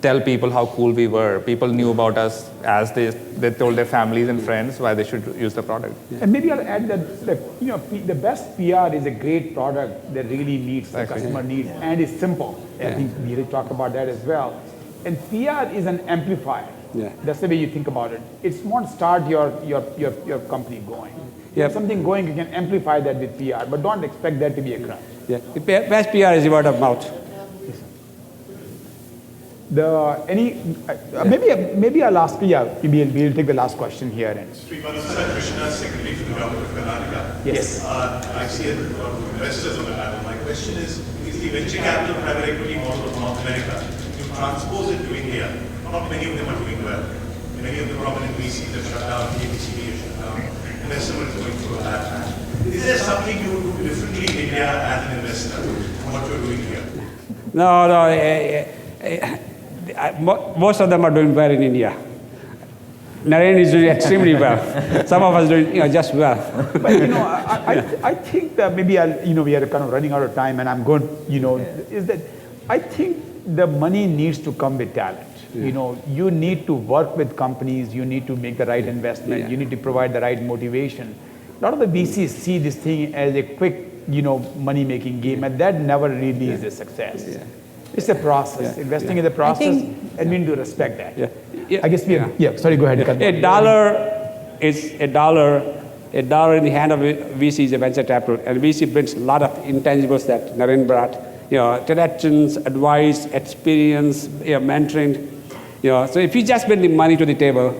tell people how cool we were. People knew about us as they told their families and friends why they should use the product. Yeah. And maybe I'll add that the best PR is a great product that really meets the customer needs and is simple. I think Dheeraj talked about that as well. And PR is an amplifier. Yeah. That's the way you think about it. It won't start your company going. You have something going, you can amplify that with PR, but don't expect that to be a crutch. Yeah. The best PR is word of mouth. Maybe I'll ask we'll take the last question here. Krishna, Secretary for the Government of Karnataka. Yes. I see a lot of investors on the panel. My question is the venture capital private equity model of North America, you transpose it to India, not many of them are doing well. Many of the prominent VCs have shut down, KBCD has shut down, investment is going through a bad time. Is there something you would do differently in India as an investor from what you're doing here? No, most of them are doing well in India. Naren is doing extremely well. Some of us doing just well. But I think that maybe we are kind of running out of time, and I'm going. Is that I think the money needs to come with talent. Yeah. You need to work with companies. You need to make the right investment. Yeah. You need to provide the right motivation. A lot of the VCs see this thing as a quick, money-making game, and that never really is a success. Yeah. It's a process. Yeah. Investing in the process, and we need to respect that. Yeah. Yeah. I guess sorry, go ahead. A dollar is a dollar. A dollar in the hand of a VC is a venture capital, and VC brings a lot of intangibles that Naren brought. Interactions, advice, experience, mentoring. So if you just bring the money to the table,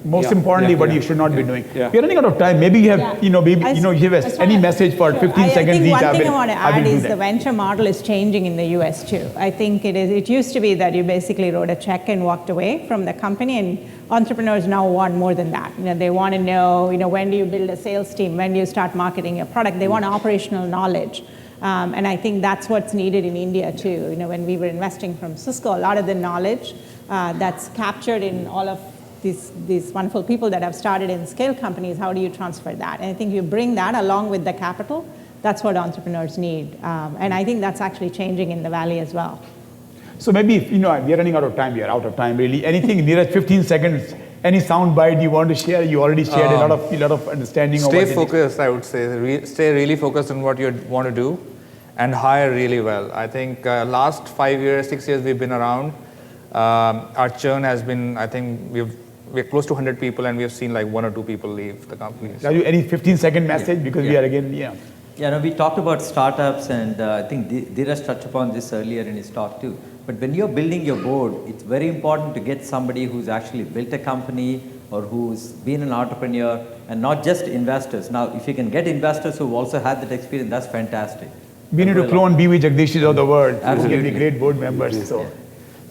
most importantly, what you should not be doing. Yeah. We're running out of time. Maybe you have, give us any message for 15 seconds each. One thing I want to add is the venture model is changing in the US too. I think it used to be that you basically wrote a check and walked away from the company, and entrepreneurs now want more than that. They want to know, when do you build a sales team? When do you start marketing your product? They want operational knowledge. And I think that's what's needed in India too. When we were investing from Cisco, a lot of the knowledge that's captured in all of these wonderful people that have started in scale companies, how do you transfer that? And I think you bring that along with the capital, that's what entrepreneurs need. And I think that's actually changing in the Valley as well. So maybe, we are running out of time, we are out of time really. Anything, Dheeraj, 15 seconds, any sound bite you want to share? You already shared a lot of understanding. Stay focused, I would say. Stay really focused on what you want to do and hire really well. I think last 5 years, 6 years we've been around, our churn has been, I think we're close to 100 people, and we have seen like 1 or 2 people leave the company. So. Raju, any 15-second message? Because we are again, we talked about startups, and I think Dheeraj touched upon this earlier in his talk too. But when you're building your board, it's very important to get somebody who's actually built a company or who's been an entrepreneur, and not just investors. Now, if you can get investors who've also had that experience, that's fantastic. We need to clone BV Jagadeesh's of the world. Absolutely. Who can be great board members. So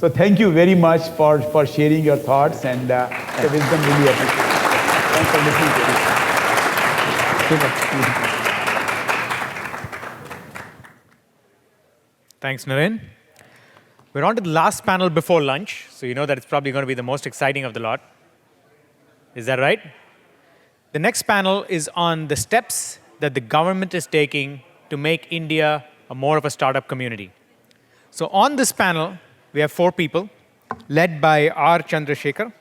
thank you very much for sharing your thoughts and the wisdom. Really appreciate it. Thanks for listening to us. Thanks, Naren. We're on to the last panel before lunch, so you know that it's probably going to be the most exciting of the lot. Is that right? The next panel is on the steps that the government is taking to make India more of a startup community. So on this panel, we have 4 people, led by R. Chandrasekhar,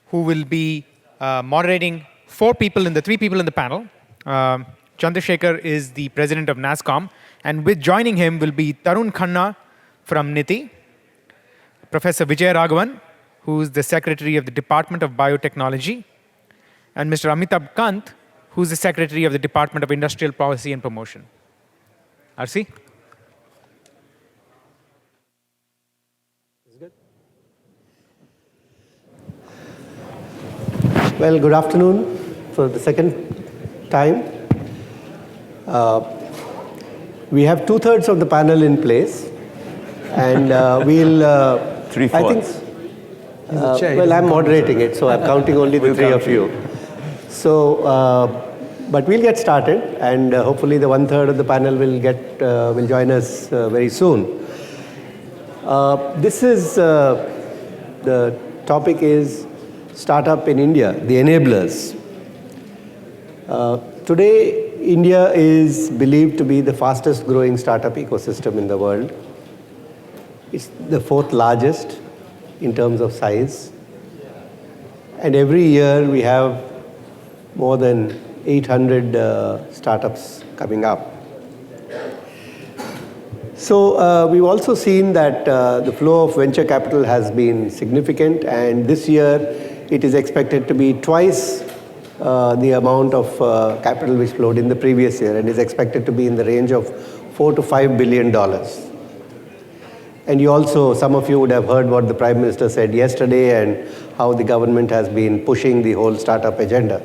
who will be moderating 3 people in the panel. Chandrasekhar is the president of NASSCOM, and with joining him will be Tarun Khanna from NITI, Professor Vijay Raghavan, who is the secretary of the Department of Biotechnology, and Mr. Amitabh Kant, who is the secretary of the Department of Industrial Policy and Promotion. RC? Well, good afternoon for the second time. We have 2/3 of the panel in place, and we'll. 3/4. I think. Well, I'm moderating it, so I'm counting only the 3 of you. So, but we'll get started, and hopefully the 1/3 of the panel will join us very soon. This is the topic is startup in India, the enablers. Today, India is believed to be the fastest growing startup ecosystem in the world. It's the 4th largest in terms of size. And every year we have more than 800 startups coming up. So we've also seen that the flow of venture capital has been significant, and this year it is expected to be twice the amount of capital which flowed in the previous year, and is expected to be in the range of $4 to $5 billion. And you also, some of you would have heard what the Prime Minister said yesterday and how the government has been pushing the whole startup agenda.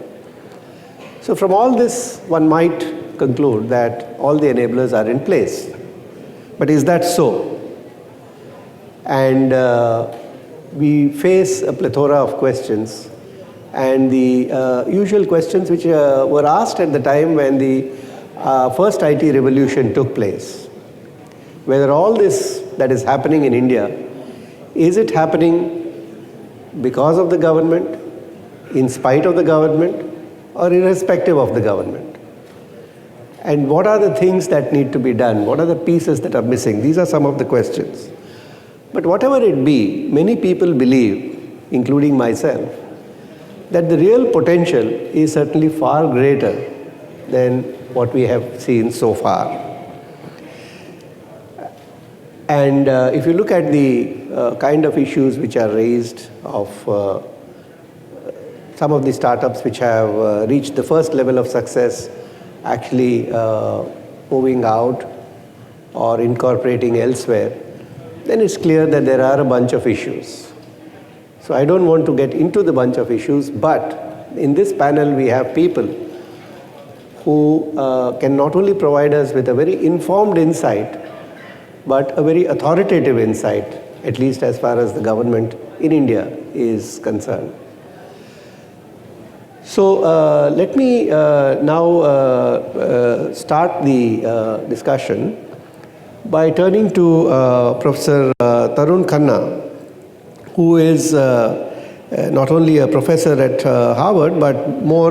So from all this, one might conclude that all the enablers are in place. But is that so? And we face a plethora of questions, and the usual questions which were asked at the time when the first IT revolution took place. Whether all this that is happening in India, is it happening because of the government, in spite of the government, or irrespective of the government? And what are the things that need to be done? What are the pieces that are missing? These are some of the questions. But whatever it be, many people believe, including myself, that the real potential is certainly far greater than what we have seen so far. And if you look at the kind of issues which are raised of some of the startups which have reached the first level of success, actually moving out or incorporating elsewhere, then it's clear that there are a bunch of issues. So I don't want to get into the bunch of issues, but in this panel we have people who can not only provide us with a very informed insight, but a very authoritative insight, at least as far as the government in India is concerned. So let me now start the discussion by turning to Professor Tarun Khanna, who is not only a professor at Harvard, but more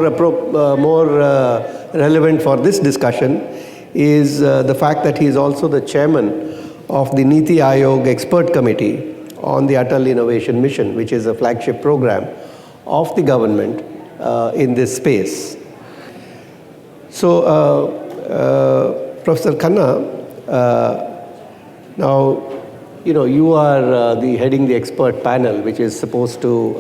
relevant for this discussion is the fact that he is also the chairman of the Niti Aayog Expert Committee on the Atal Innovation Mission, which is a flagship program of the government in this space. So, Professor Khanna, now, you are heading the expert panel, which is supposed to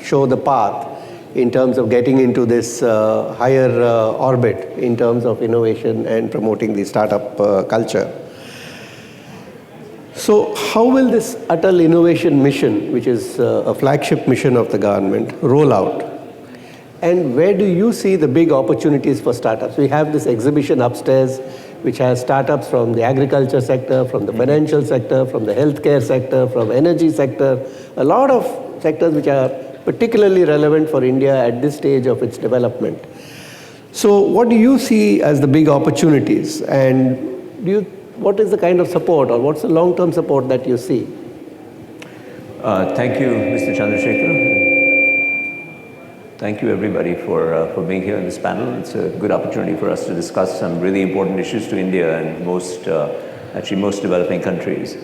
show the path in terms of getting into this higher orbit in terms of innovation and promoting the startup culture. So how will this Atal Innovation Mission, which is a flagship mission of the government, roll out? And where do you see the big opportunities for startups? We have this exhibition upstairs which has startups from the agriculture sector, from the financial sector, from the healthcare sector, from energy sector, a lot of sectors which are particularly relevant for India at this stage of its development. So what do you see as the big opportunities, and what is the kind of support, or what's the long-term support that you see? Thank you, Mr. Chandrasekhar. Thank you, everybody, for being here in this panel. It's a good opportunity for us to discuss some really important issues to India and most developing countries.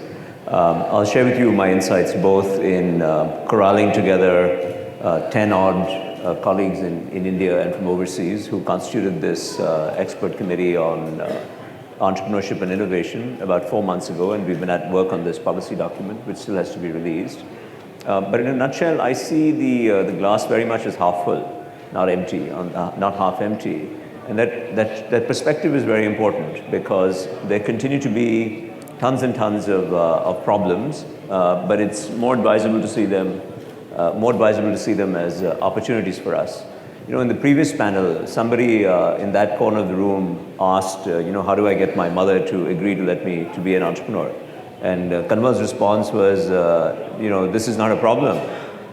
I'll share with you my insights both in corralling together 10 odd colleagues in India and from overseas who constituted this expert committee on entrepreneurship and innovation about 4 months ago, and we've been at work on this policy document, which still has to be released. But in a nutshell, I see the glass very much as half full, not empty, not half empty. And that perspective is very important because there continue to be tons and tons of problems, but it's more advisable to see them as opportunities for us. You know, in the previous panel, somebody in that corner of the room asked, how do I get my mother to agree to let me to be an entrepreneur? And Kanwal's response was, this is not a problem.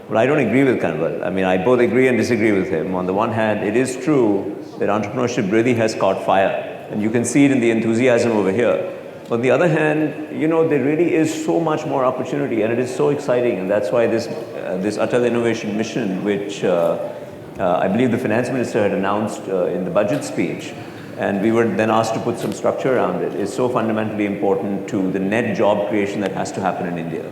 Well, I don't agree with Kanwal. I mean, I both agree and disagree with him. On the one hand, it is true that entrepreneurship really has caught fire, and you can see it in the enthusiasm over here. On the other hand, there really is so much more opportunity, and it is so exciting, and that's why this Atal Innovation Mission, which I believe the finance minister had announced in the budget speech, and we were then asked to put some structure around it, is so fundamentally important to the net job creation that has to happen in India.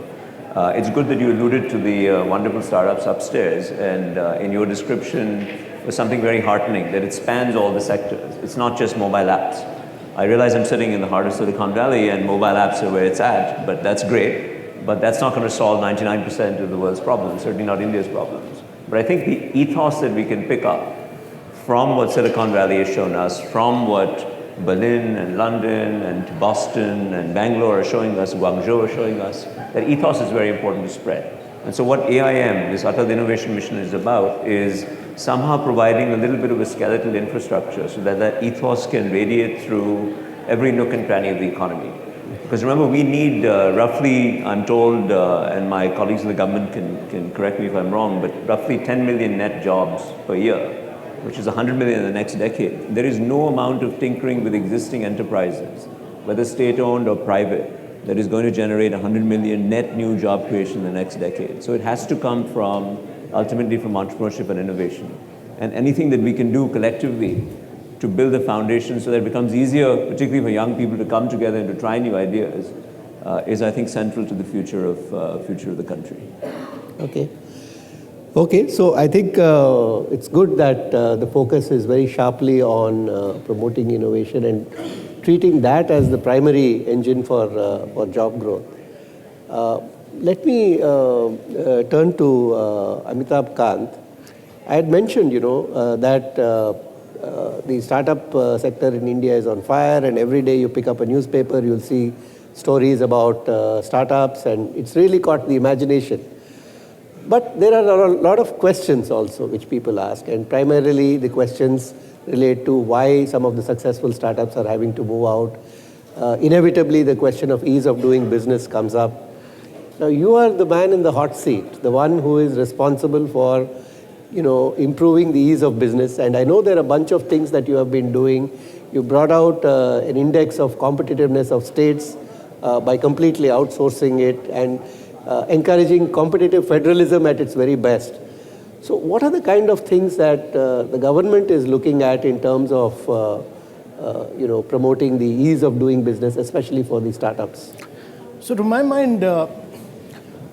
It's good that you alluded to the wonderful startups upstairs, and in your description was something very heartening, that it spans all the sectors. It's not just mobile apps. I realize I'm sitting in the heart of Silicon Valley and mobile apps are where it's at, but that's great. But that's not going to solve 99% of the world's problems, certainly not India's problems. But I think the ethos that we can pick up from what Silicon Valley has shown us, from what Berlin and London and Boston and Bangalore are showing us, Guangzhou are showing us, that ethos is very important to spread. And so what AIM, this Atal Innovation Mission, is about is somehow providing a little bit of a skeletal infrastructure so that that ethos can radiate through every nook and cranny of the economy. Because remember, we need roughly, I'm told, and my colleagues in the government can correct me if I'm wrong, but roughly 10 million net jobs per year, which is 100 million in the next decade. There is no amount of tinkering with existing enterprises, whether state-owned or private, that is going to generate 100 million net new job creation in the next decade. So it has to come ultimately from entrepreneurship and innovation. And anything that we can do collectively to build a foundation so that it becomes easier, particularly for young people, to come together and to try new ideas, is, I think, central to the future of the country. Okay, so I think it's good that the focus is very sharply on promoting innovation and treating that as the primary engine for job growth. Let me turn to Amitabh Kant. I had mentioned, that the startup sector in India is on fire, and every day you pick up a newspaper, you'll see stories about startups, and it's really caught the imagination. But there are a lot of questions also which people ask, and primarily the questions relate to why some of the successful startups are having to move out. Inevitably, the question of ease of doing business comes up. Now, you are the man in the hot seat, the one who is responsible for, improving the ease of business. And I know there are a bunch of things that you have been doing. You brought out an index of competitiveness of states by completely outsourcing it and encouraging competitive federalism at its very best. So what are the kind of things that the government is looking at in terms of promoting the ease of doing business, especially for the startups? So to my mind,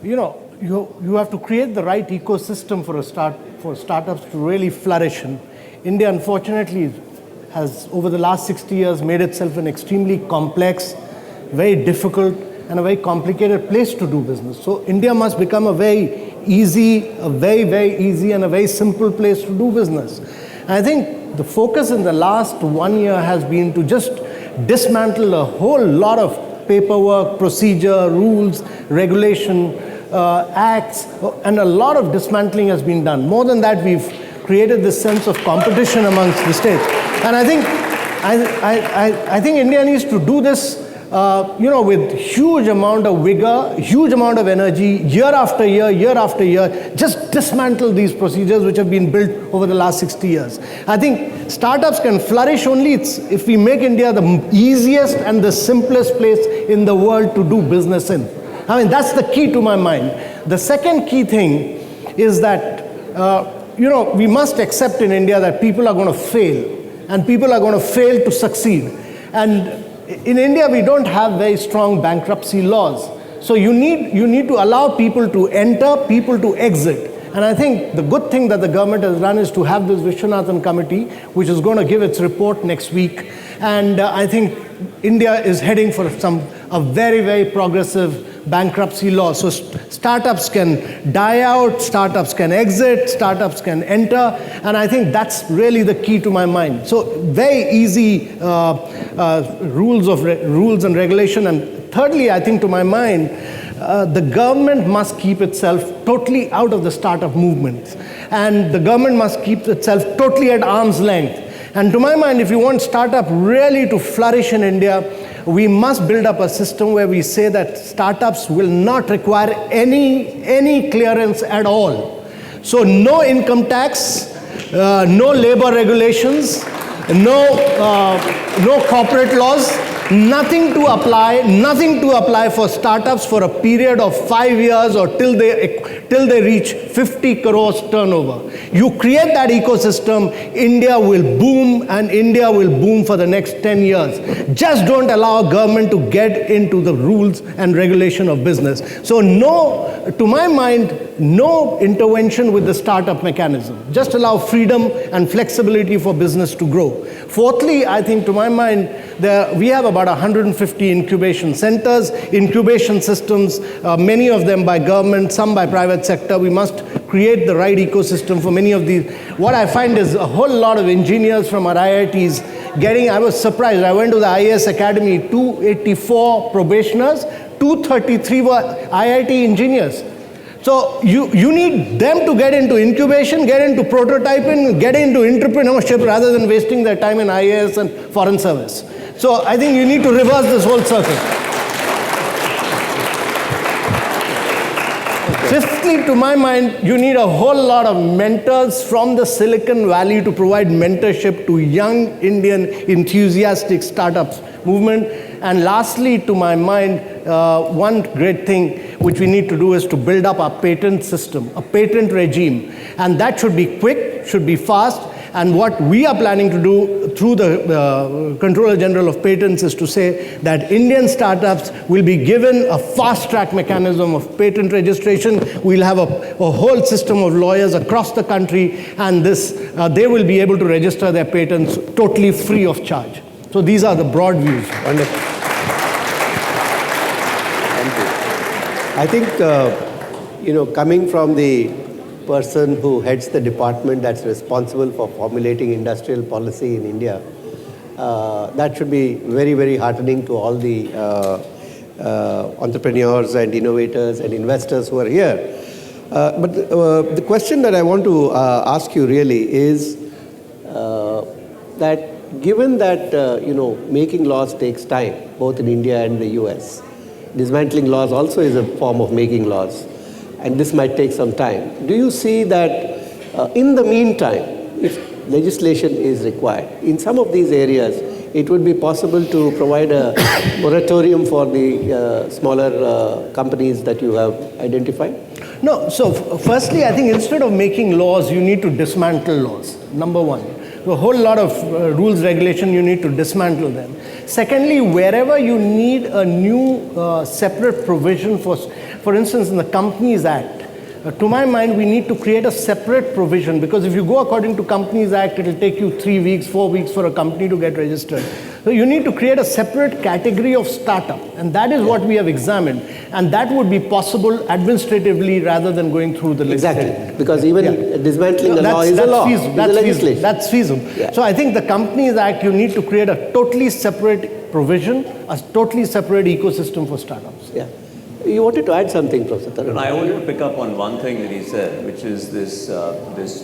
you have to create the right ecosystem for startups to really flourish. And India, unfortunately, has over the last 60 years made itself an extremely complex, very difficult, and a very complicated place to do business. So India must become a very easy and a very simple place to do business. And I think the focus in the last 1 year has been to just dismantle a whole lot of paperwork, procedure, rules, regulation, acts, and a lot of dismantling has been done. More than that, we've created this sense of competition amongst the states. And I think I think India needs to do this, with huge amount of vigor, huge amount of energy, year after year, just dismantle these procedures which have been built over the last 60 years. I think startups can flourish only if we make India the easiest and the simplest place in the world to do business in. I mean, that's the key to my mind. The second key thing is that, we must accept in India that people are going to fail, and people are going to fail to succeed. And in India, we don't have very strong bankruptcy laws. So you need to allow people to enter, people to exit. And I think the good thing that the government has done is to have this Vishwanathan committee, which is going to give its report next week. And I think India is heading for a very, very progressive bankruptcy law. So startups can die out, startups can exit, startups can enter, and I think that's really the key to my mind. So very easy rules and regulation. And thirdly, I think to my mind, the government must keep itself totally out of the startup movement, and the government must keep itself totally at arm's length. And to my mind, if you want startup really to flourish in India, we must build up a system where we say that startups will not require any clearance at all. So no income tax, no labor regulations, no corporate laws, nothing to apply for startups for a period of 5 years or till they reach 50 crores turnover. You create that ecosystem, India will boom, and India will boom for the next 10 years. Just don't allow government to get into the rules and regulation of business. So to my mind, no intervention with the startup mechanism. Just allow freedom and flexibility for business to grow. Fourthly, I think to my mind, we have about 150 incubation centers, incubation systems, many of them by government, some by private sector. We must create the right ecosystem for many of these. What I find is a whole lot of engineers from our IITs I was surprised. I went to the IAS Academy, 284 probationers, 233 were IIT engineers. So you need them to get into incubation, get into prototyping, get into entrepreneurship rather than wasting their time in IAS and foreign service. So I think you need to reverse this whole circle. Fifthly, to my mind, you need a whole lot of mentors from the Silicon Valley to provide mentorship to young Indian enthusiastic startups movement. And lastly, to my mind, one great thing which we need to do is to build up our patent system, a patent regime. And that should be quick, should be fast. And what we are planning to do through the Controller General of Patents is to say that Indian startups will be given a fast-track mechanism of patent registration. We'll have a whole system of lawyers across the country, and they will be able to register their patents totally free of charge. So these are the broad views. Wonderful. Thank you. I think, coming from the person who heads the department that's responsible for formulating industrial policy in India, that should be very, very heartening to all the entrepreneurs and innovators and investors who are here. But the question that I want to ask you really is that given that, making laws takes time, both in India and the US, dismantling laws also is a form of making laws, and this might take some time. Do you see that in the meantime, if legislation is required, in some of these areas, it would be possible to provide a moratorium for the smaller companies that you have identified? No, so firstly, I think instead of making laws, you need to dismantle laws, number one. A whole lot of rules, regulation, you need to dismantle them. Secondly, wherever you need a new separate provision for instance, in the Companies Act, to my mind, we need to create a separate provision, because if you go according to Companies Act, it will take you 3 weeks, 4 weeks for a company to get registered. So you need to create a separate category of startup, and that is what we have examined, and that would be possible administratively rather than going through the legislation. Exactly, because even dismantling the law is a law, that's feasible. Yeah. So I think the Companies Act, you need to create a totally separate provision, a totally separate ecosystem for startups. Yeah. You wanted to add something, Professor Tarun? I wanted to pick up on one thing that he said, which is this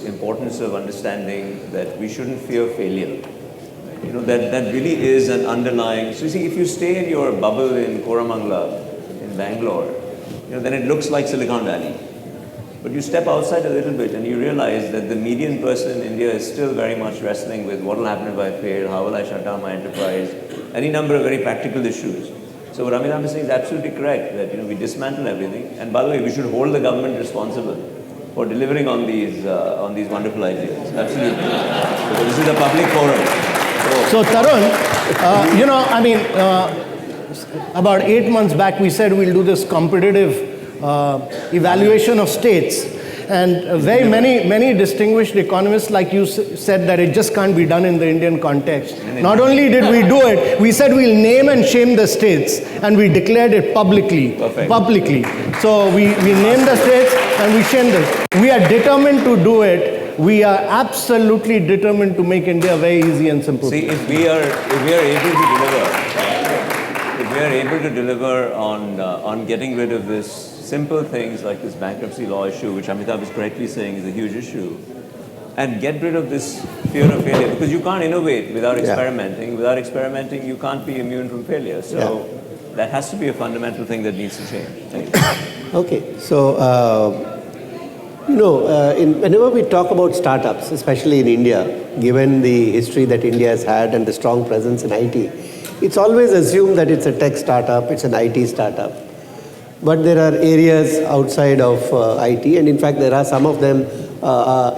importance of understanding that we shouldn't fear failure. You know, that really is an underlying. So you see, if you stay in your bubble in Koramangala, in Bangalore, you know, then it looks like Silicon Valley. But you step outside a little bit and you realize that the median person in India is still very much wrestling with what will happen if I fail, how will I shut down my enterprise, any number of very practical issues. So what Amitabh is saying is absolutely correct, that, you know, we dismantle everything. And by the way, we should hold the government responsible for delivering on these wonderful ideas. Absolutely. Because this is a public forum. So Tarun, you know, I mean, about 8 months back, we said we'll do this competitive evaluation of states. And very many distinguished economists like you said that it just can't be done in the Indian context. Not only did we do it, we said we'll name and shame the states, and we declared it publicly. Perfect. Publicly. So we named the states and we shamed them. We are determined to do it. We are absolutely determined to make India very easy and simple. See, if we are able to deliver on getting rid of this simple things like this bankruptcy law issue, which Amitabh is correctly saying is a huge issue, and get rid of this fear of failure, because you can't innovate without experimenting. Yeah. Without experimenting, you can't be immune from failure. So that has to be a fundamental thing that needs to change. Okay, so you know, whenever we talk about startups, especially in India, given the history that India has had and the strong presence in IT, it's always assumed that it's a tech startup, it's an IT startup. But there are areas outside of IT, and in fact there are some of them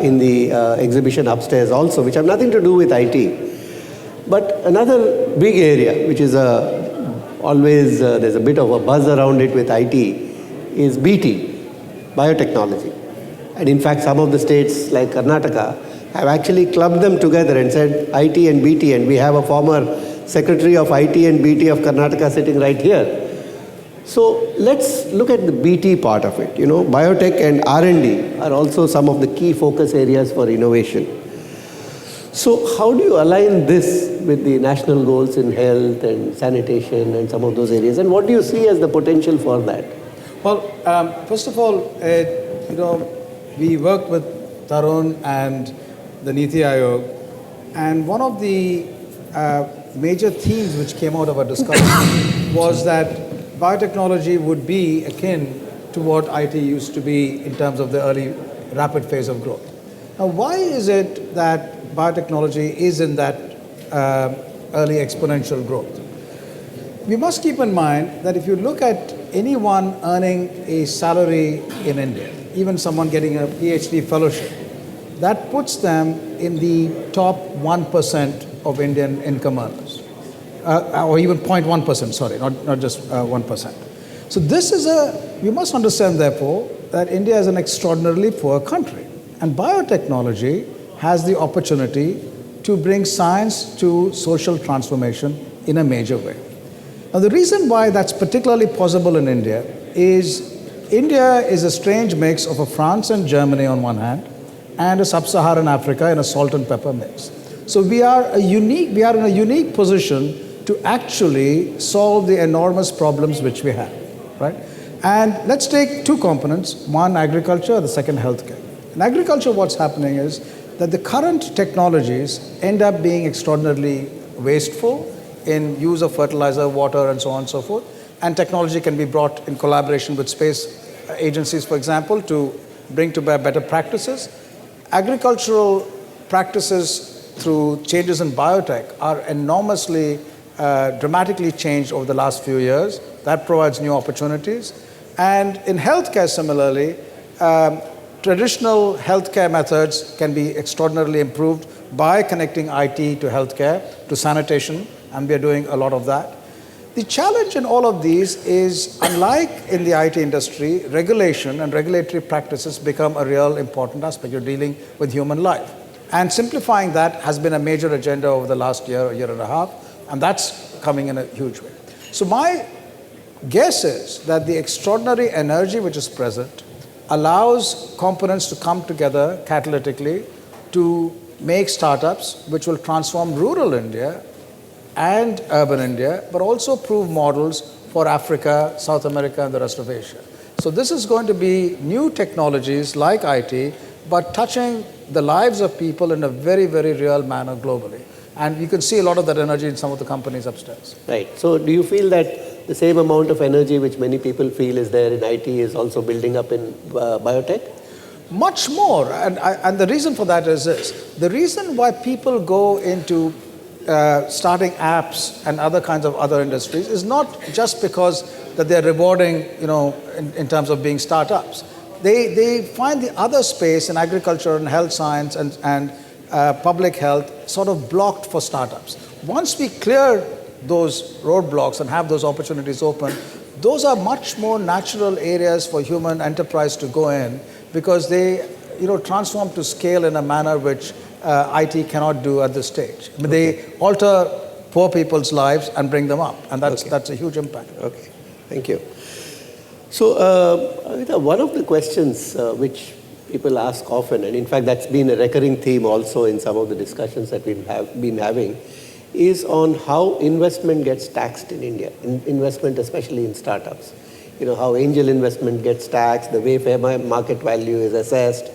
in the exhibition upstairs also, which have nothing to do with IT. But another big area, which is always there's a bit of a buzz around it with IT, is BT, biotechnology. And in fact some of the states like Karnataka have actually clubbed them together and said IT and BT, and we have a former Secretary of IT and BT of Karnataka sitting right here. So let's look at the BT part of it. You know, biotech and R&D are also some of the key focus areas for innovation. So how do you align this with the national goals in health and sanitation and some of those areas? And what do you see as the potential for that? Well, first of all, you know, we worked with Tarun and the Niti Aayog, and one of the major themes which came out of our discussion was that biotechnology would be akin to what IT used to be in terms of the early rapid phase of growth. Now, why is it that biotechnology is in that early exponential growth? We must keep in mind that if you look at anyone earning a salary in India, even someone getting a PhD fellowship, that puts them in the top 1% of Indian income earners. Or even 0.1%, sorry, not just 1%. So this is you must understand therefore that India is an extraordinarily poor country. And biotechnology has the opportunity to bring science to social transformation in a major way. Now the reason why that's particularly possible in India is a strange mix of a France and Germany on one hand, and a sub-Saharan Africa in a salt and pepper mix. So we are in a unique position to actually solve the enormous problems which we have, right? And let's take two components, one agriculture, the second healthcare. In agriculture, what's happening is that the current technologies end up being extraordinarily wasteful in use of fertilizer, water, and so on and so forth. And technology can be brought in collaboration with space agencies, for example, to bring to bear better practices. Agricultural practices through changes in biotech are enormously dramatically changed over the last few years. That provides new opportunities. And in healthcare, similarly, traditional healthcare methods can be extraordinarily improved by connecting IT to healthcare, to sanitation, and we are doing a lot of that. The challenge in all of these is, unlike in the IT industry, regulation and regulatory practices become a real important aspect. You're dealing with human life. And simplifying that has been a major agenda over the last year and a half, and that's coming in a huge way. So my guess is that the extraordinary energy which is present allows components to come together catalytically to make startups which will transform rural India and urban India, but also prove models for Africa, South America, and the rest of Asia. So this is going to be new technologies like IT, but touching the lives of people in a very, very real manner globally. And you can see a lot of that energy in some of the companies upstairs. Right. So do you feel that the same amount of energy which many people feel is there in IT is also building up in biotech? Much more. And the reason for that is this. The reason why people go into starting apps and other kinds of other industries is not just because that they're rewarding, in terms of being startups. They find the other space in agriculture and health science and public health sort of blocked for startups. Once we clear those roadblocks and have those opportunities open, those are much more natural areas for human enterprise to go in because they transform to scale in a manner which IT cannot do at this stage. I mean, they alter poor people's lives and bring them up, and that's a huge impact. Okay, thank you. So, one of the questions which people ask often, and in fact that's been a recurring theme also in some of the discussions that we have been having, is on how investment gets taxed in India, investment especially in startups. How angel investment gets taxed, the way fair market value is assessed,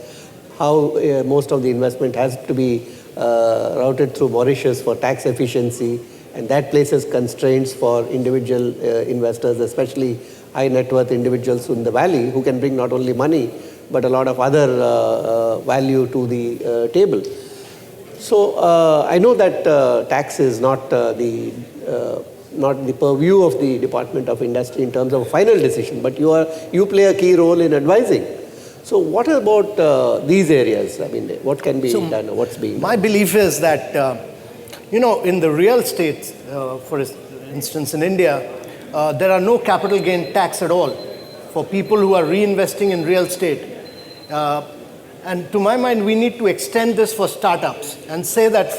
how most of the investment has to be routed through Mauritius for tax efficiency, and that places constraints for individual investors, especially high net worth individuals in the valley who can bring not only money but a lot of other value to the table. So I know that tax is not the purview of the Department of Industry in terms of a final decision, but you play a key role in advising. So what about these areas? I mean, what can be done or what's being done? My belief is that, in the real estate, for instance, in India, there are no capital gain tax at all for people who are reinvesting in real estate. And to my mind, we need to extend this for startups and say that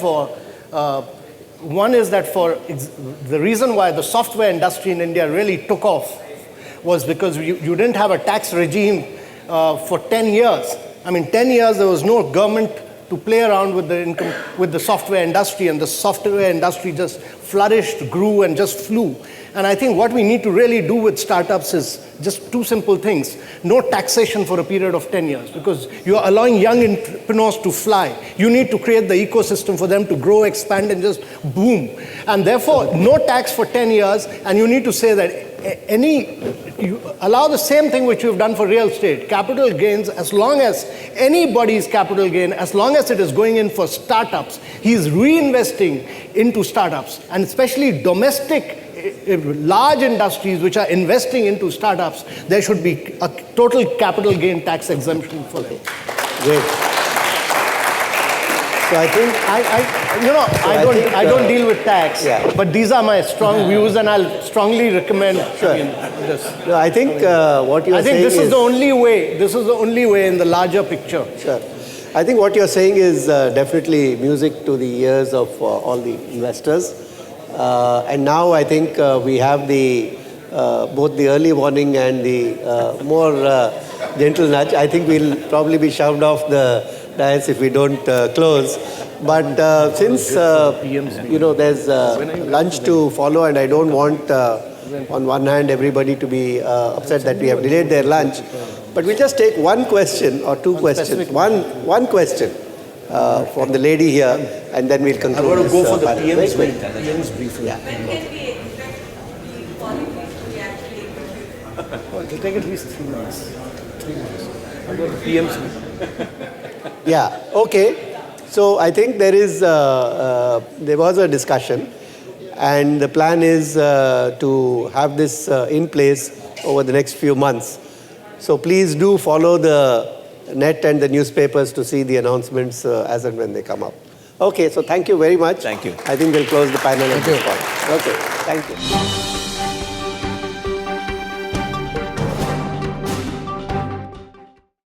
one is that the reason why the software industry in India really took off was because you didn't have a tax regime for 10 years. I mean, 10 years there was no government to play around with the income, with the software industry, and the software industry just flourished, grew, and just flew. And I think what we need to really do with startups is just two simple things. No taxation for a period of 10 years, because you are allowing young entrepreneurs to fly. You need to create the ecosystem for them to grow, expand, and just boom. And therefore, no tax for 10 years, and you need to say that you allow the same thing which you've done for real estate, capital gains, as long as anybody's capital gain, as long as it is going in for startups, he's reinvesting into startups, and especially domestic large industries which are investing into startups, there should be a total capital gain tax exemption for them. Great. So I think I don't deal with tax, but these are my strong views, and I'll strongly recommend. Sure. No, I think what you're saying is... I think this is the only way. This is the only way in the larger picture. Sure. I think what you're saying is definitely music to the ears of all the investors. And now I think we have both the early warning and the more gentle nudge. I think we'll probably be shoved off the dais if we don't close. But since, there's lunch to follow, and I don't want, on one hand, everybody to be upset that we have delayed their lunch. But we'll just take one question or two questions. One question from the lady here, and then we'll conclude. I'm going to go for the PM's briefing. Yeah. When can we expect the policies to be actually executed? Well, it'll take at least 3 months. 3 months. I'm going to PM's briefing. Yeah, okay. So I think there was a discussion, and the plan is to have this in place over the next few months. So please do follow the net and the newspapers to see the announcements as and when they come up. Okay, so thank you very much. Thank you. I think we'll close the panel at this point. Okay, thank you.